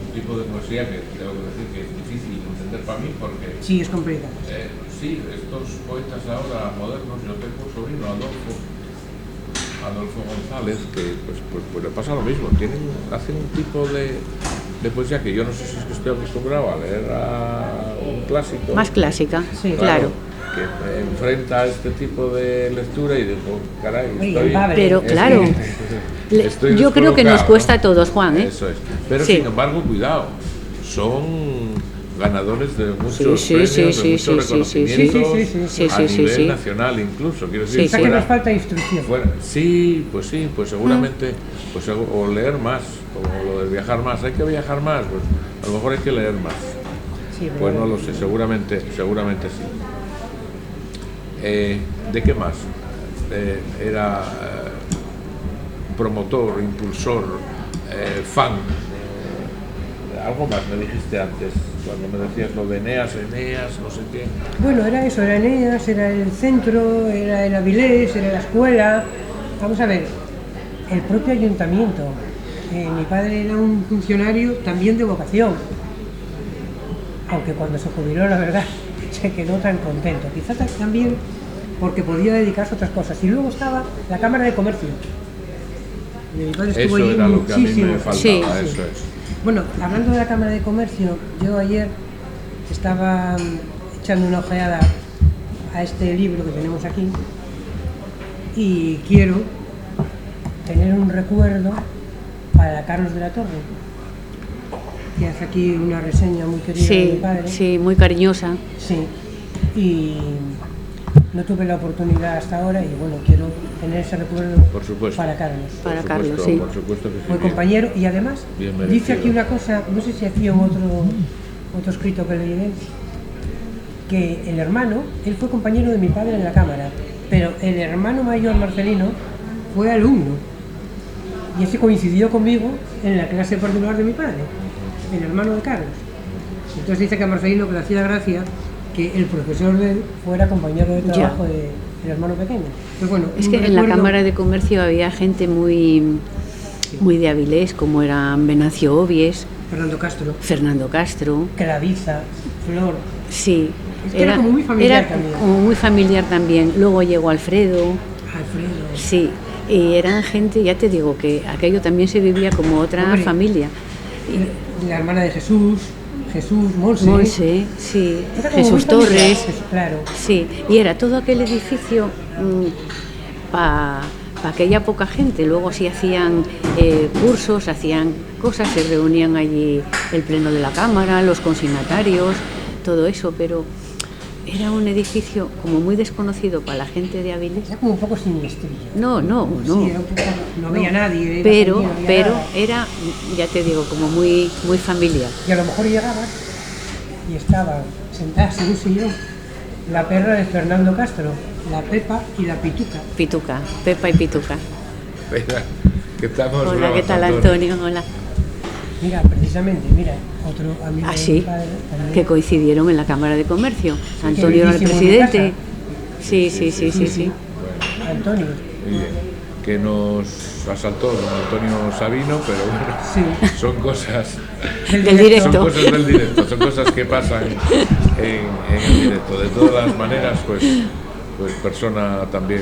un tipo de poesía que tengo que decir que es difícil de entender para mí porque sí, es complicado. sí, estos poetas ahora modernos, yo tengo un sobrino, Adolfo González, que pues le pasa lo mismo, hacen un tipo de poesía que yo no sé si es que estoy acostumbrado a leer a un clásico. Más clásica, Sí. claro. Que me enfrenta a este tipo de lectura y digo, caray, Oye, estoy... el Babel. Pero claro, yo creo que nos descolocado, cuesta a ¿no? todos, Juan, ¿eh? Eso es. Pero Sí. sin embargo, cuidado, son ganadores de muchos Sí, premios, sí, de sí, muchos sí, sí, sí, reconocimientos sí, a sí, nivel sí. nacional incluso. Quiero decir, Sí, O sea sí. que nos falta instrucción. sí, pues seguramente, pues, o leer más, como lo de viajar más. Hay que viajar más, pues a lo mejor hay que leer más. Sí, Pues pero- no lo sé, seguramente sí. ¿De qué más? Era promotor, impulsor, fan. Algo más me dijiste antes, cuando me decías lo de Eneas, no sé qué. Bueno, era eso, era Eneas, era el centro, era el Avilés, era la escuela. Vamos a ver, el propio ayuntamiento. Mi padre era un funcionario también de vocación, aunque cuando se jubiló, la verdad, se quedó tan contento. Quizás también porque podía dedicarse a otras cosas. Y luego estaba la Cámara de Comercio. Y mi padre estuvo Eso allí era lo que a mí me muchísimo. faltaba, Sí. eso es. Bueno, hablando de la Cámara de Comercio, yo ayer estaba echando una ojeada a este libro que tenemos aquí y quiero tener un recuerdo para Carlos de la Torre, que hace aquí una reseña muy querida de mi Sí, padre. sí, muy cariñosa. Sí, y no tuve la oportunidad hasta ahora y bueno, quiero tener ese recuerdo Por supuesto. para Carlos. Para Por Carlos, supuesto, sí. Por supuesto que sí. Fue bien. compañero y además Bien dice merecido. aquí una cosa, no sé si aquí en otro escrito que leí, que el hermano, él fue compañero de mi padre en la cámara, pero el hermano mayor Marcelino fue alumno y ese coincidió conmigo en la clase particular de mi padre, el hermano de Carlos. Entonces dice que a Marcelino que le hacía gracia que el profesor de él fuera compañero de trabajo del hermano pequeño. Pues bueno, Es un que en la recuerdo- Cámara de Comercio había gente muy de Avilés, como eran Venancio Obies, Fernando Castro, Fernando Castro. Claviza, Flor. Sí, Es que era como muy familiar era también. como muy familiar también. Luego llegó Alfredo, Alfredo. sí, y eran gente, ya te digo, que aquello también se vivía como otra Hombre. familia. La hermana de Jesús, Monse. Monse, sí, Era como Jesús muy familiar, Torres, Jesús, claro. sí, y era todo aquel edificio para aquella poca gente. Luego sí hacían cursos, hacían cosas, se reunían allí el pleno de la Cámara, los consignatarios, todo eso, pero era un edificio como muy desconocido para la gente de Avilés. Era como un poco siniestrillo. No, Sí, era un poco, no había nadie. era pero, allí, no había pero nada. era, ya te digo, como muy familiar. Y a lo mejor llegabas y estaba sentada en un sillón la perra de Fernando Castro, la Pepa y la Pituca. Pituca, Pepa y Pituca. Espera, que estamos Hola, ¿qué grabando, tal, Antonio? Hola. Mira, precisamente, otro amigo Ah, de sí, mi padre también. que coincidieron en la Cámara de Comercio. que Antonio era el vivimos en mi presidente. Sí, sí, sí, sí, sí. Antonio. Muy bien. Que nos asaltó don Antonio Sabino, pero bueno, Sí. son cosas. Del directo. Son cosas del directo, son cosas que pasan en el directo. De todas las maneras, pues persona también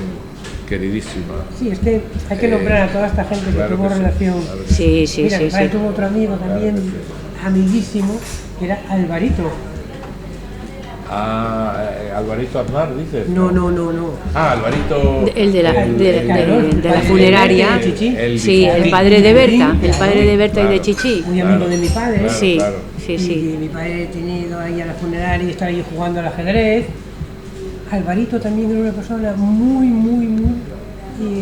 queridísima. Sí, es que hay que nombrar a toda esta gente que Claro tuvo que sí, relación. claro que sí. Sí, sí, Mira, sí, mi padre sí. tuvo otro amigo también, amiguísimo, que era Alvarito. Ah, Alvarito Aznar, dices. No. Ah, Alvarito. El de la, de la el funeraria. de Chichi. Sí, el padre de Berta, el padre de Berta y de Claro. Chichi. Muy amigo de mi padre. Claro, Sí, claro. sí, Y sí. mi padre tenía ido ahí a la funeraria y estaba ahí jugando al ajedrez. Alvarito también era una persona muy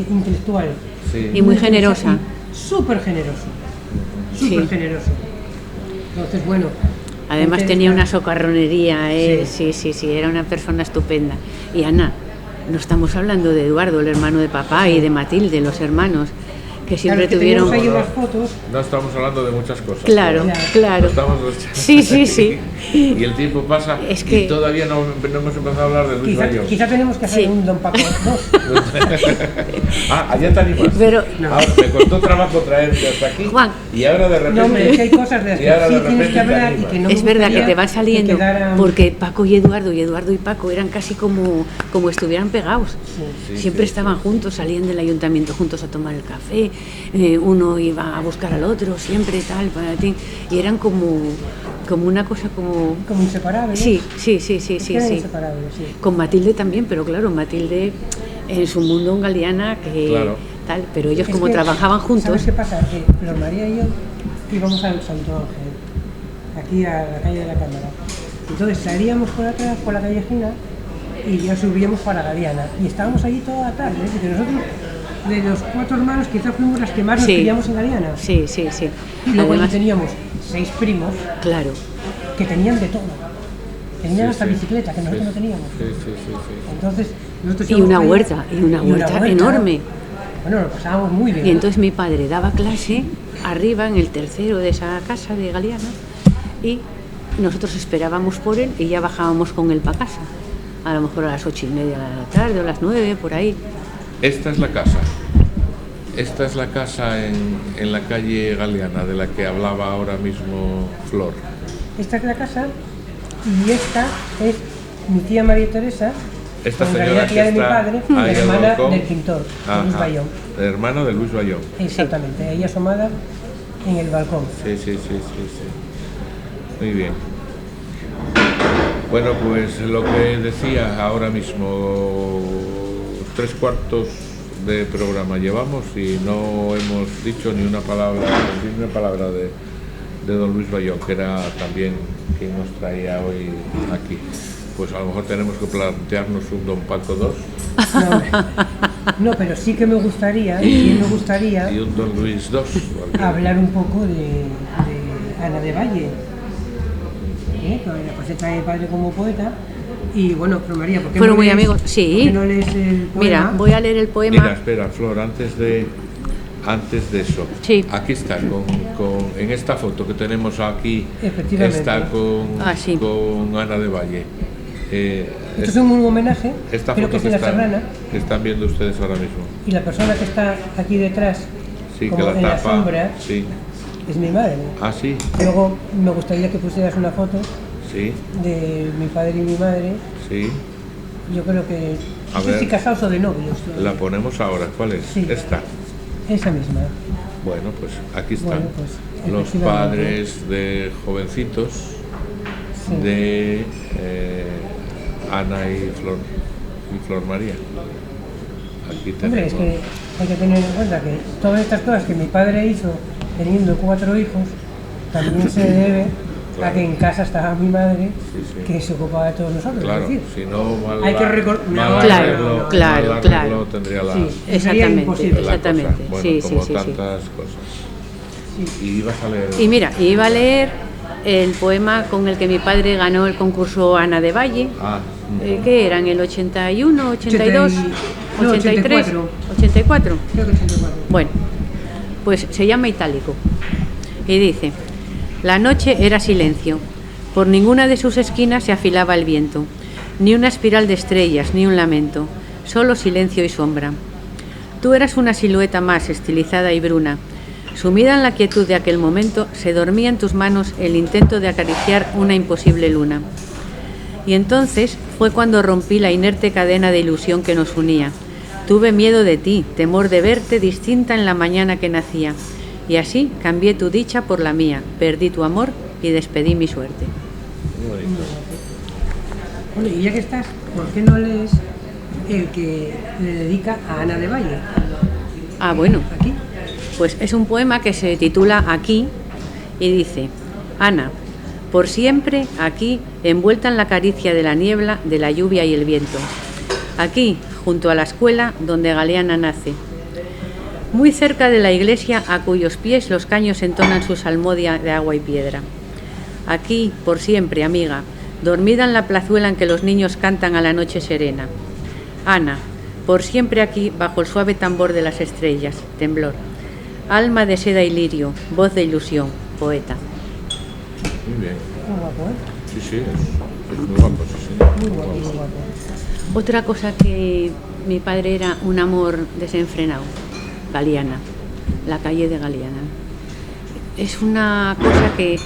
intelectual. Sí. Y muy generosa. Súper generoso. Sí. Súper generoso. Entonces, bueno. Además gente tenía esta- una socarronería, sí, sí, sí, era una persona estupenda. Y Ana, no estamos hablando de Eduardo, el hermano de papá, y de Matilde, los hermanos, que siempre Claro, que tuvieron... tenemos ahí unas fotos. No estamos hablando de muchas cosas. Claro, Ya. claro. Estamos Sí, sí, sí. Y el tiempo pasa Es que- y todavía no hemos empezado a hablar de Luis Bayón. Quizá tenemos que hacer Sí. un Don Paco 2. Allá te animas. Pero- Ahora, me costó trabajo traerte hasta aquí. Juan. Y ahora de repente. No, hombre, es que hay cosas de las y que ahora sí de tienes repente que hablar te y animas. que no me Es verdad que gustaría te van saliendo, que quedaran- porque Paco y Eduardo y Paco eran casi como estuvieran pegados. Sí, Siempre sí, estaban juntos, salían del ayuntamiento juntos a tomar el café, uno iba a buscar al otro, siempre tal, para ti, y eran como una cosa como... Como inseparables. Sí, sí, sí, sí, Es sí, que eran sí. inseparables, sí. Con Matilde también, pero claro, Matilde en su mundo en Galeana, que Claro. tal, pero ellos Es como que, trabajaban juntos... ¿Sabes qué pasa? Que Flor María y yo íbamos al Santo Ángel aquí a la calle de la Cámara. Entonces salíamos por atrás, por la calle Gina, y ya subíamos para Galeana. Y estábamos allí toda la tarde, porque nosotros, de los 4 hermanos, quizás fuimos las que más nos queríamos en Galeana. Sí, sí, sí. Y luego Además, teníamos 6 primos claro. que tenían de todo. Tenían Sí, hasta sí. bicicleta, que nosotros Sí, no teníamos. Sí, sí, sí, sí. Entonces, nosotros Y íbamos una para huerta, allá, y una huerta enorme. Bueno, lo pasábamos muy bien. Y entonces mi padre daba clase arriba en el tercero de esa casa de Galeana y nosotros esperábamos por él y ya bajábamos con él para casa. A lo mejor a las 8:30 de la tarde o las 9, por ahí. Esta es la casa. Esta es la casa en la calle Galeana, de la que hablaba ahora mismo Flor. Esta es la casa y esta es mi tía María Teresa, Esta en señora realidad que tía de mi está padre, ahí la al hermana balcón. del pintor, Ajá, Luis Bayón. hermana de Luis Bayón. Exactamente, ella asomada en el balcón. Sí, sí, sí, sí, sí. Muy bien. Bueno, pues lo que decía ahora mismo, 3/4 de programa llevamos y no hemos dicho ni una palabra de don Luis Bayón, que era también quien nos traía hoy aquí. Pues a lo mejor tenemos que plantearnos un Don Paco 2 No, pero sí que me gustaría, y un Don Luis 2. hablar un poco de Ana de Valle, con la faceta de padre como poeta. Y bueno, pero María, ¿por qué Fueron no muy lees- amigos, sí. ¿por qué no lees el poema? Mira, voy a leer el poema. Mira, espera, Flor, antes de eso, Sí. aquí está, en esta foto que tenemos aquí, Efectivamente. está Sí. con Ana de Valle. Esto es un homenaje, Esta creo foto que es en la Serrana, que están viendo ustedes ahora mismo. y la persona que está aquí detrás, Sí, como que la en la tapa. sombra, Sí. es mi madre. Ah, sí, Luego me gustaría que pusieras una foto sí, de mi padre y mi madre. sí. Yo creo que A no sé ver. si casados o de novios. La ponemos ahora. ¿Cuál es? Sí. Esta. Esa misma. Bueno, pues aquí están Bueno, pues, los efectivamente. padres de jovencitos Sí. de Ana y Flor María. Aquí Hombre, tenemos. es que hay que tener en cuenta que todas estas cosas que mi padre hizo teniendo 4 hijos también se debe Claro. a que en casa estaba mi madre, Sí, sí. que se ocupaba de todos nosotros. Claro, es decir, si no, mal, hay que mal Claro, arreglo, claro, mal claro. arreglo tendría la, Sí. Sería Exactamente, imposible. la exactamente. cosa. Bueno, Sí, como sí, sí, sí. tantas cosas. sí. Y ibas a leer. Y mira, iba a leer el poema con el que mi padre ganó el concurso Ana de Valle. Ah, ¿Qué eran? ¿El 81, 82, no, 83, 84. 84? Creo que 84. Bueno, pues se llama Itálico y dice: la noche era silencio, por ninguna de sus esquinas se afilaba el viento, ni una espiral de estrellas, ni un lamento, solo silencio y sombra. Tú eras una silueta más estilizada y bruna. Sumida en la quietud de aquel momento, se dormía en tus manos el intento de acariciar una imposible luna. Y entonces fue cuando rompí la inerte cadena de ilusión que nos unía. Tuve miedo de ti, temor de verte distinta en la mañana que nacía. Y así cambié tu dicha por la mía, perdí tu amor y despedí mi suerte. muy bonito. Bueno, y ya que estás, ¿por qué no lees el que le dedica a Ana de Valle? Ah, bueno, Aquí. pues es un poema que se titula Aquí y dice: Ana, por siempre aquí, envuelta en la caricia de la niebla, de la lluvia y el viento. Aquí, junto a la escuela donde Galeana nace. Muy cerca de la iglesia a cuyos pies los caños entonan su salmodia de agua y piedra. Aquí, por siempre, amiga, dormida en la plazuela en que los niños cantan a la noche serena. Ana, por siempre aquí, bajo el suave tambor de las estrellas, temblor. Alma de seda y lirio, voz de ilusión, poeta. Muy bien. Muy guapo, ¿eh? Sí, sí, es muy guapo, sí, señor. Muy guapo, muy guapo. Otra cosa que mi padre era un amor desenfrenado, Galeana, la calle de Galeana. Es una cosa que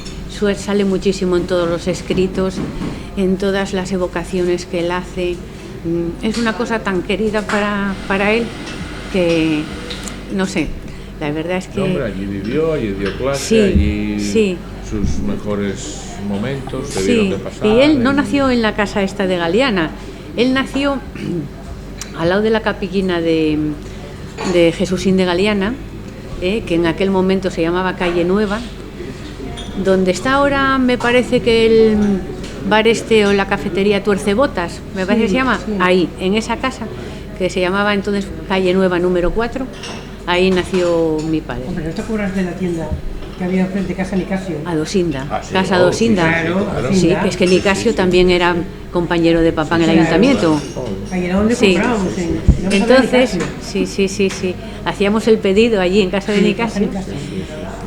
sale muchísimo en todos los escritos, en todas las evocaciones que él hace. Es una cosa tan querida para él que, no sé, la verdad es que... No, hombre, allí vivió, allí dio clase, Sí, allí sí. sus mejores momentos debieron Sí, de pasar. y él no nació en la casa esta de Galeana, él nació al lado de la capillina de Jesúsín de Galeana, que en aquel momento se llamaba Calle Nueva, Donde está ahora, me parece que el bar este o la cafetería Tuercebotas, me parece que se llama, ahí, en esa casa, que se llamaba entonces Calle Nueva número 4, ahí nació mi padre. Hombre, ¿no te acuerdas de la tienda que había enfrente de Casa Nicasio? A Dosinda, Sí. Casa Dosinda. Claro. Sí, que es que Nicasio también era compañero de papá en el ayuntamiento. Ahí era donde Sí. comprábamos. Entonces, sí, hacíamos el pedido allí en casa de Nicasio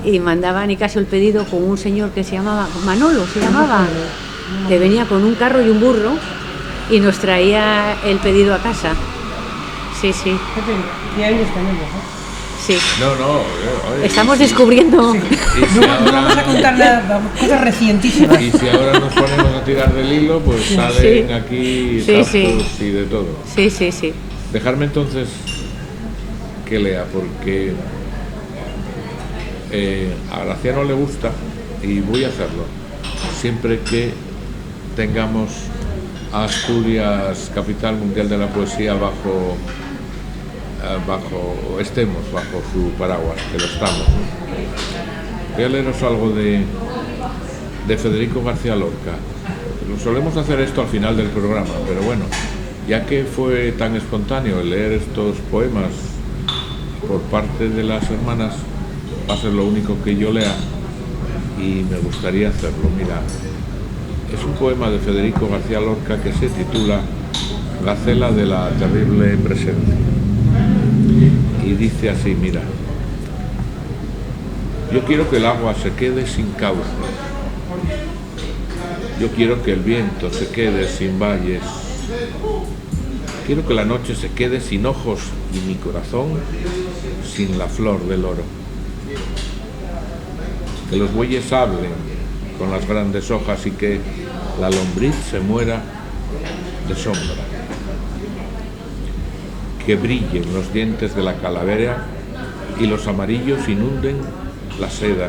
y mandaba a Nicasio el pedido con un señor que se llamaba Manolo, que venía con un carro y un burro y nos traía el pedido a casa. Sí. Y años tenemos, Sí. No, oye, Estamos descubriendo. y si No vamos a ahora, contar nada, cosas recientísimas. y si ahora nos ponemos a tirar del hilo, pues salen aquí Sí, sapos sí. y de todo. Sí. Dejarme entonces que lea, porque a Graciano le gusta y voy a hacerlo. Siempre que tengamos a Asturias, capital mundial de la poesía, estemos bajo su paraguas, que lo estamos. Voy a leeros algo de Federico García Lorca. Lo solemos hacer esto al final del programa, pero bueno, ya que fue tan espontáneo el leer estos poemas por parte de las hermanas, va a ser lo único que yo lea y me gustaría hacerlo. Mira, es un poema de Federico García Lorca que se titula Gacela de la terrible presencia. Y dice así, mira: yo quiero que el agua se quede sin cauce, yo quiero que el viento se quede sin valles, quiero que la noche se quede sin ojos y mi corazón sin la flor del oro, que los bueyes hablen con las grandes hojas y que la lombriz se muera de sombra, que brillen los dientes de la calavera y los amarillos inunden la seda.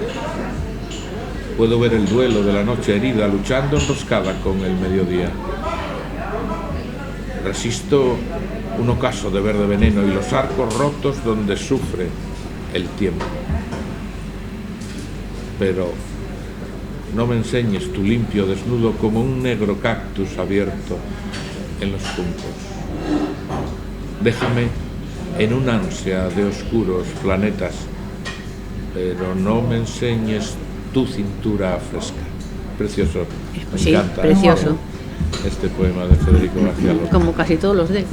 Puedo ver el duelo de la noche herida luchando enroscada con el mediodía. Resisto un ocaso de verde veneno y los arcos rotos donde sufre el tiempo. Pero no me enseñes tu limpio desnudo como un negro cactus abierto en los juncos. Déjame en un ansia de oscuros planetas, pero no me enseñes tu cintura fresca. Precioso, me Sí, encanta precioso. este poema de Federico García Lorca. Como casi todos los de él.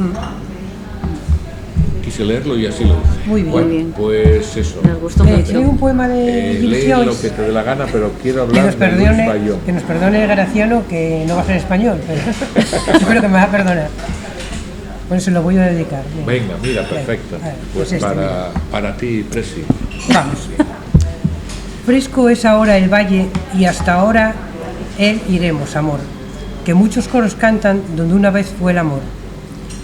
Quise leerlo y así lo hice. Muy bien. Bueno, Muy bien. pues eso. Nos gustó mucho. Hay un poema de Gil Lee lo Joyce, que te dé la gana, pero quiero que hablar de Luis Bayón. nos perdone Graciano, que no va a ser español, pero yo creo que me va a perdonar. Por eso lo voy a dedicar. Venga, mira, perfecto. A ver, Pues pues este, para ti, Presi. Vamos. Fresco es ahora el valle y hasta ahora él iremos, amor, que muchos coros cantan donde una vez fue el amor.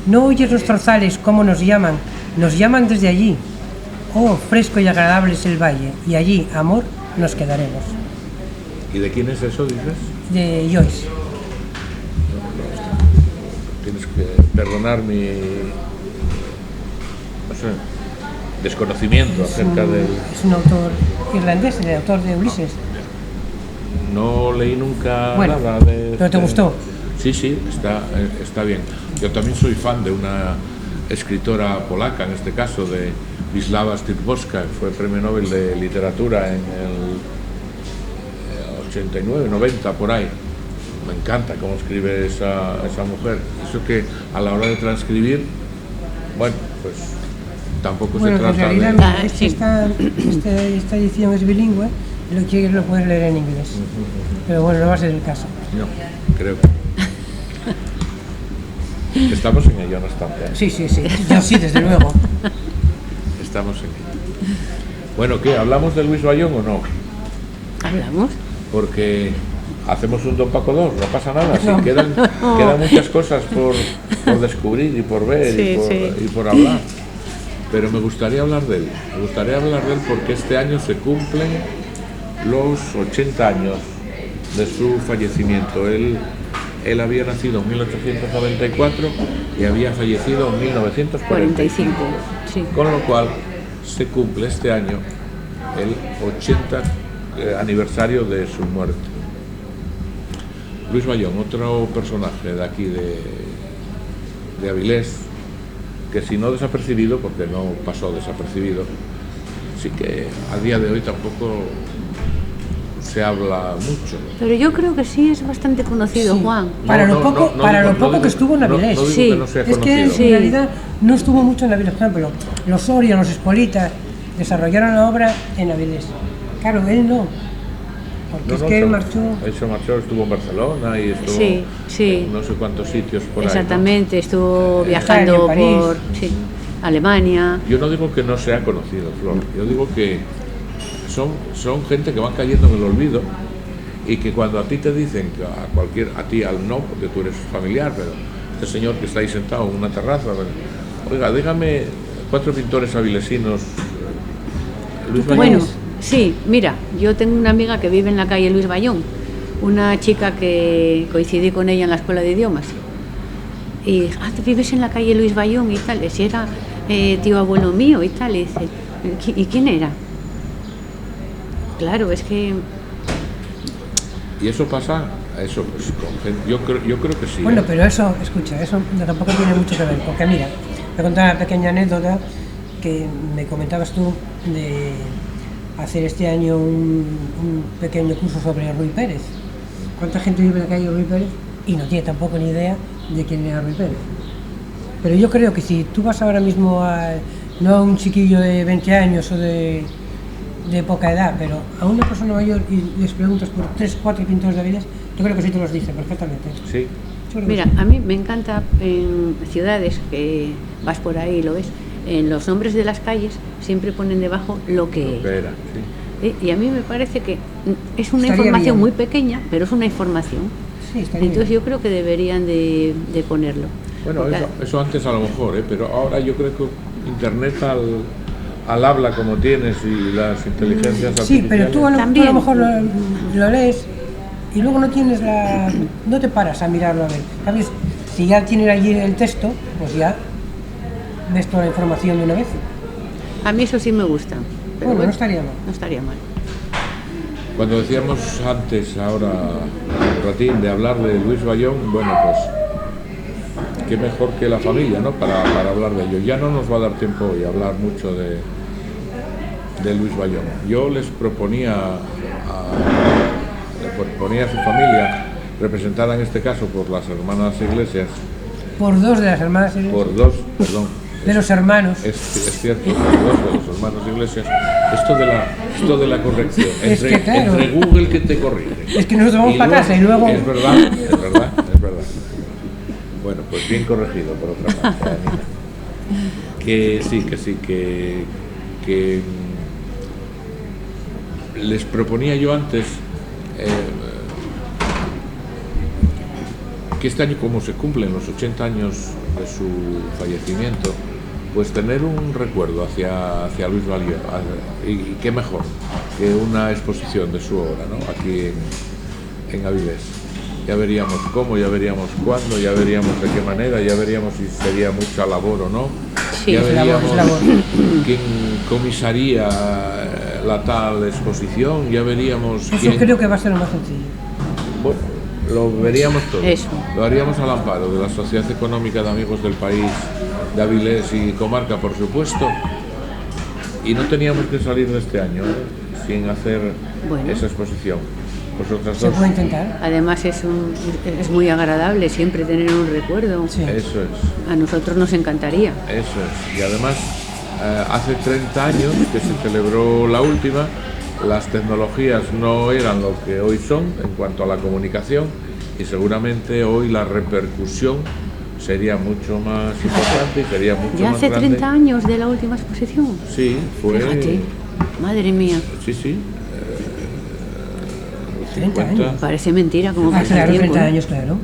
¿No oyes los zorzales cómo nos llaman desde allí? Oh, fresco y agradable es el valle, y allí, amor, nos quedaremos. ¿Y de quién es eso, dices? De Joyce. Tienes que perdonar mi, no sé, desconocimiento acerca del... Es un autor irlandés, el autor de Ulises. No leí nunca Bueno, nada de... ¿pero te gustó? Sí, está bien. Yo también soy fan de una escritora polaca, en este caso, de Wisława Szymborska, que fue premio Nobel de Literatura en el 89, 90, por ahí. Me encanta cómo escribe esa mujer. Eso que a la hora de transcribir, bueno, pues tampoco Bueno, se pues en trata realidad de... Sí. esta edición es bilingüe, lo que quieres lo puedes leer en inglés. Pero bueno, no va a ser el caso. No, creo que... Estamos en ello, no obstante. Sí, yo sí, desde luego. Estamos en ello. Bueno, ¿qué? ¿Hablamos de Luis Bayón o no? ¿Hablamos? Porque hacemos un Don Paco 2, no pasa nada, No. sí, quedan muchas cosas por descubrir y por ver Sí, y por hablar. Pero me gustaría hablar de él. Me gustaría hablar de él porque este año se cumplen los 80 años de su fallecimiento. Él había nacido en 1894 y había fallecido en 1945. 45, sí. Con lo cual se cumple este año el 80 aniversario de su muerte. Luis Bayón, otro personaje de aquí de Avilés, que si no desapercibido, porque no pasó desapercibido, sí que a día de hoy tampoco se habla mucho. Pero yo creo que sí es bastante conocido, Sí. Juan. Para lo digo poco que estuvo en Avilés. No digo Sí. que no sea Es que conocido. en realidad no estuvo mucho en Avilés, por ejemplo, los Soria, los Espolitas desarrollaron la obra en Avilés. Claro, él no, porque es que él marchó. Estuvo en Barcelona y estuvo Sí. en no sé cuántos sitios por Exactamente, estuvo Italia, viajando París. por Alemania. ahí, ¿no? Yo no digo que no sea conocido, Flor. Yo digo que son gente que van cayendo en el olvido y que cuando a ti te dicen, a ti al no, porque tú eres familiar, pero este señor que está ahí sentado en una terraza, oiga, dígame 4 pintores avilesinos. Luis Bayón. Bueno, sí, mira, yo tengo una amiga que vive en la calle Luis Bayón, una chica que coincidí con ella en la escuela de idiomas. Y dije, ¿tú vives en la calle Luis Bayón y tal? Si era tío abuelo mío y tal. Y dice, ¿y quién era? Claro, es que... Y eso pasa, eso pues con gente, yo creo que sí. Bueno, pero eso, escucha, eso tampoco tiene mucho que ver, porque mira, te contar una pequeña anécdota que me comentabas tú de hacer este año un pequeño curso sobre Ruy Pérez. ¿Cuánta gente vive en la calle Ruy Pérez? Y no tiene tampoco ni idea de quién era Ruy Pérez. Pero yo creo que si tú vas ahora mismo no a un chiquillo de 20 años o de poca edad, pero a una persona mayor y les preguntas por 3 o 4 pintores de Avilés, yo creo que sí te los dice perfectamente. Sí. Mira, a mí me encanta en ciudades que vas por ahí y lo ves, en los nombres de las calles siempre ponen debajo lo que Era, sí. y a mí me parece que es una Estaría información bien. muy pequeña, pero es una información. Sí, está bien. Entonces yo creo que deberían de ponerlo. Bueno, Porque- eso antes a lo mejor, pero ahora yo creo que Internet al habla como tienes y las inteligencias Sí, pero tú a También. lo mejor lo lees y luego no te paras a mirarlo a ver. ¿Sabes? Si ya tienes allí el texto, pues ya ves toda la información de una vez. A mí eso sí me gusta. Pero Bueno, no estaría mal. No estaría mal. Cuando decíamos antes, ahora, Ratín, de hablar de Luis Bayón, bueno, pues qué mejor que la familia, ¿no? Para hablar de ello. Ya no nos va a dar tiempo hoy a hablar mucho de Luis Bayón. Yo les proponía a su familia, representada en este caso por las hermanas Iglesias, Por 2 de las hermanas Iglesias, por 2, perdón, de los hermanos. es cierto, por 2 de los hermanos Iglesias, esto de la corrección, Es que claro. entre Google que te corrige. Es que nosotros vamos Y para casa y luego... Es verdad. Bueno, pues bien corregido por otra parte, Anina. Que les proponía yo antes que este año, como se cumplen los 80 años de su fallecimiento, pues tener un recuerdo hacia Luis Bayón, y qué mejor que una exposición de su obra, ¿no? Aquí en Avilés. Ya veríamos cómo, ya veríamos cuándo, ya veríamos de qué manera, ya veríamos si sería mucha labor o no. Sí, ya es veríamos labor. quién comisaría la tal exposición, ya veríamos Eso quién... creo que va a ser lo más sencillo. Bueno, lo veríamos todo. Eso. Lo haríamos al amparo de la Sociedad Económica de Amigos del País, de Avilés y Comarca, por supuesto. Y no teníamos que salir de este año sin hacer Bueno. esa exposición. Vosotras Se dos. puede intentar. Además es muy agradable siempre tener un recuerdo. Sí. Eso es. A nosotros nos encantaría. Eso es. Y además, hace 30 años que se celebró la última, las tecnologías no eran lo que hoy son en cuanto a la comunicación y seguramente hoy la repercusión sería mucho más importante y sería mucho Ya más hace grande. 30 años de la última exposición. Sí, fue... Fíjate, madre mía, Sí. 30 años. parece mentira como Ah, pasa el claro, tiempo. 30 ¿eh? años, claro.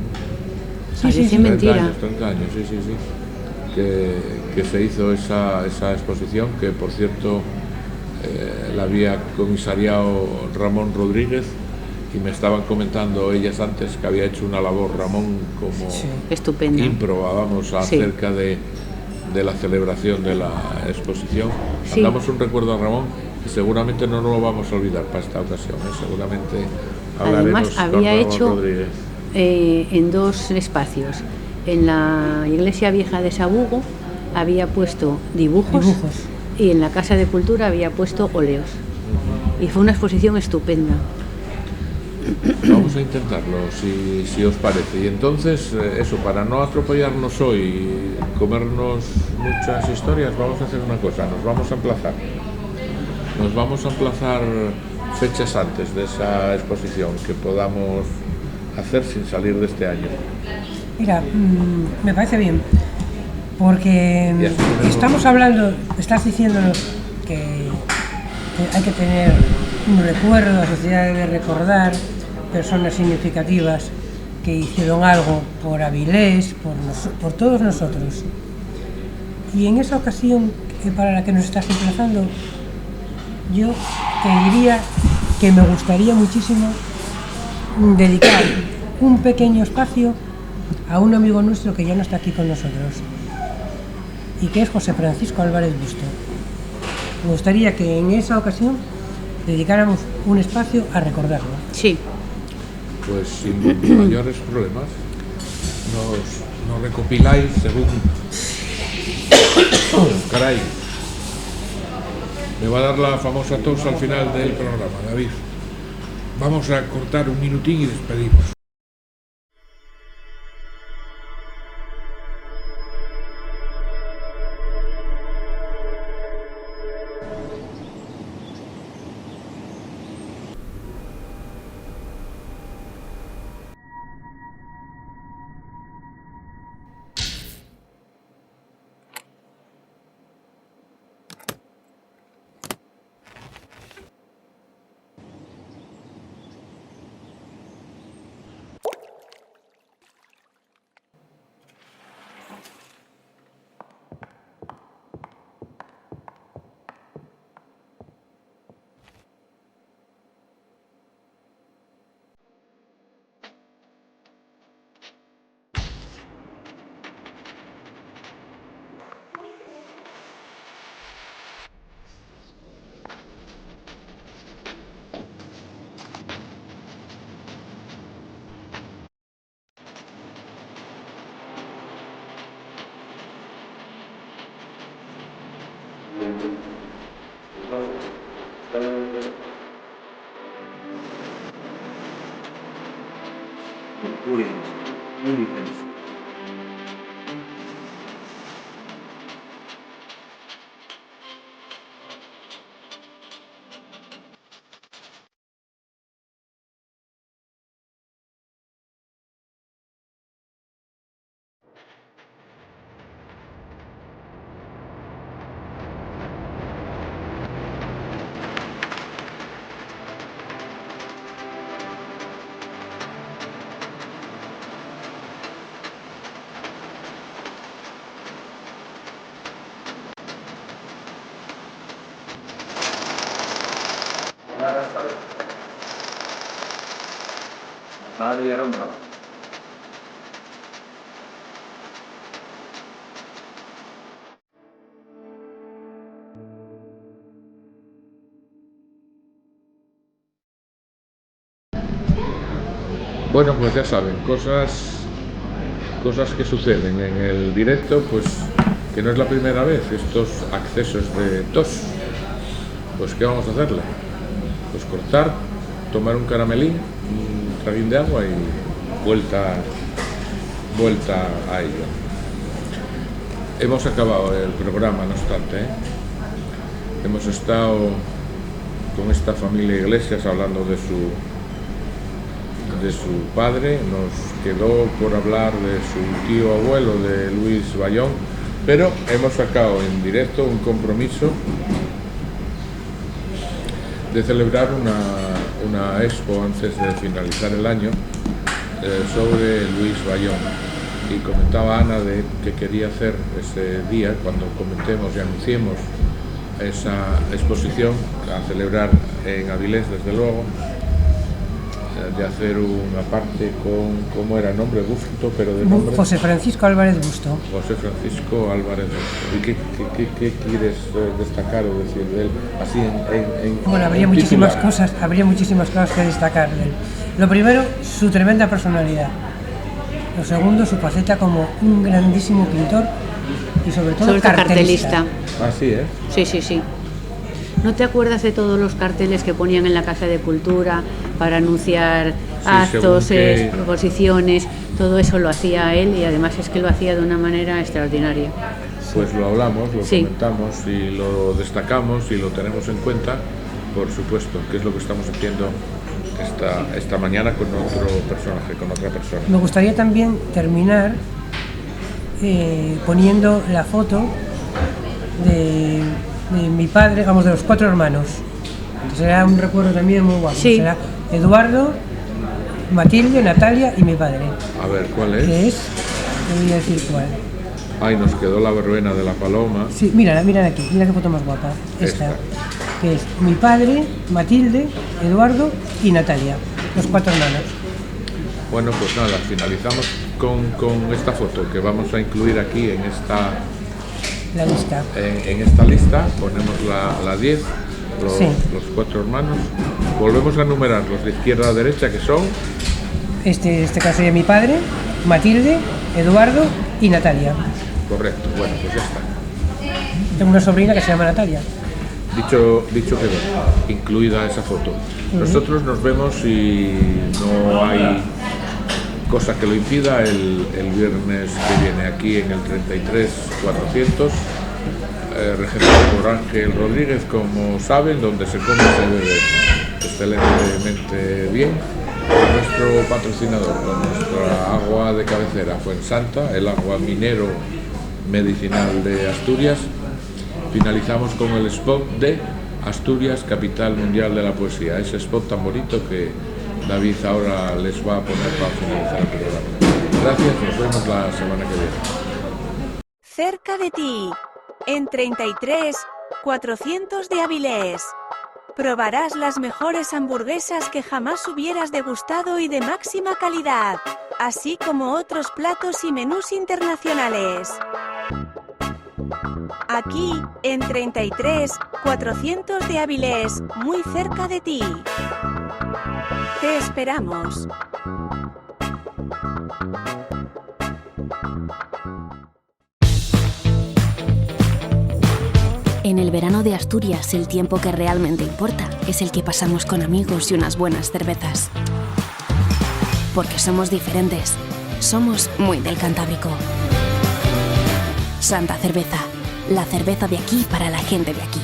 Parece mentira. 30 años, sí. Que se hizo esa exposición, que por cierto la había comisariado Ramón Rodríguez y me estaban comentando ellas antes que había hecho una labor Ramón como Sí. Estupenda. ímproba, Sí. acerca de la celebración de la exposición. Sí. Damos un recuerdo a Ramón Seguramente no nos lo vamos a olvidar para esta ocasión, ¿eh? Seguramente hablaremos. Además, había con hecho Rodríguez. En 2 espacios. En la iglesia vieja de Sabugo había puesto dibujos y en la Casa de Cultura había puesto óleos. Y fue una exposición estupenda. Vamos a intentarlo, si os parece. Y entonces, eso, para no atropellarnos hoy y comernos muchas historias, vamos a hacer una cosa, nos vamos a emplazar. Nos vamos a emplazar fechas antes de esa exposición que podamos hacer sin salir de este año. Mira, me parece bien, porque estamos hablando, estás diciéndonos que hay que tener un recuerdo, la sociedad debe recordar personas significativas que hicieron algo por Avilés, por todos nosotros. Y en esa ocasión para la que nos estás emplazando, yo te diría que me gustaría muchísimo dedicar un pequeño espacio a un amigo nuestro que ya no está aquí con nosotros y que es José Francisco Álvarez Busto. Me gustaría que en esa ocasión dedicáramos un espacio a recordarlo. Sí. Pues sin mayores problemas nos recopiláis según... Caray, me va a dar la famosa tos al final del programa, David. Vamos a cortar un minutín y despedimos. Bueno, pues ya saben, cosas que suceden en el directo, pues que no es la primera vez, estos accesos de tos. Pues ¿qué vamos a hacerle? Pues cortar, tomar un caramelín, un traguín de agua y vuelta a ello. Hemos acabado el programa, no obstante, ¿eh? Hemos estado con esta familia Iglesias hablando de su padre, nos quedó por hablar de su tío abuelo, de Luis Bayón, pero hemos sacado en directo un compromiso de celebrar una expo antes de finalizar el año sobre Luis Bayón. Y comentaba Ana de que quería hacer ese día, cuando comentemos y anunciemos esa exposición a celebrar en Avilés, desde luego, de hacer una parte con, ¿cómo era el nombre? Busto, pero de nombre... José Francisco Álvarez Busto. José Francisco Álvarez Busto. ¿Y qué quieres destacar o decir de él? Así bueno, habría muchísimas cosas que destacar de él. Lo primero, su tremenda personalidad. Lo segundo, su faceta como un grandísimo pintor y sobre todo cartelista. Así es. Sí. ¿No te acuerdas de todos los carteles que ponían en la Casa de Cultura para anunciar actos, exposiciones? Todo eso lo hacía él y además es que lo hacía de una manera extraordinaria. Pues lo hablamos, lo comentamos y lo destacamos y lo tenemos en cuenta, por supuesto, que es lo que estamos haciendo esta mañana con otro personaje, con otra persona. Me gustaría también terminar poniendo la foto de mi padre, vamos, de los 4 hermanos. Será un recuerdo también muy guapo. Sí. Será Eduardo, Matilde, Natalia y mi padre. A ver, ¿cuál es? Que es, te voy a decir cuál. Ay, nos quedó la verbena de la paloma. Sí, mira aquí, mira qué foto más guapa. Esta. Que es mi padre, Matilde, Eduardo y Natalia, los 4 hermanos. Bueno, pues nada, finalizamos con esta foto que vamos a incluir aquí en esta... La lista. En esta lista ponemos la 10, los 4 hermanos. Volvemos a numerarlos de izquierda a derecha, que son... Este caso sería mi padre, Matilde, Eduardo y Natalia. Correcto, bueno, pues ya está. Tengo una sobrina que se llama Natalia. Dicho quedó, incluida esa foto. Nosotros nos vemos si no hay cosa que lo impida el viernes que viene aquí en el 33-400, regentado por Ángel Rodríguez, como saben, donde se come y se bebe excelentemente bien. Nuestro patrocinador, nuestra agua de cabecera, Fuensanta, el agua minero medicinal de Asturias. Finalizamos con el spot de Asturias, capital mundial de la poesía, ese spot tan bonito que David ahora les va a poner para finalizar el programa. Gracias, nos vemos la semana que viene. Cerca de ti, en 33-400 de Avilés, probarás las mejores hamburguesas que jamás hubieras degustado y de máxima calidad, así como otros platos y menús internacionales. Aquí, en 33-400 de Avilés, muy cerca de ti. Te esperamos. En el verano de Asturias, el tiempo que realmente importa es el que pasamos con amigos y unas buenas cervezas. Porque somos diferentes. Somos muy del Cantábrico. Santa Cerveza. La cerveza de aquí para la gente de aquí.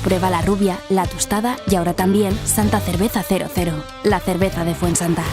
Prueba la rubia, la tostada y ahora también Santa Cerveza 00, la cerveza de Fuensanta.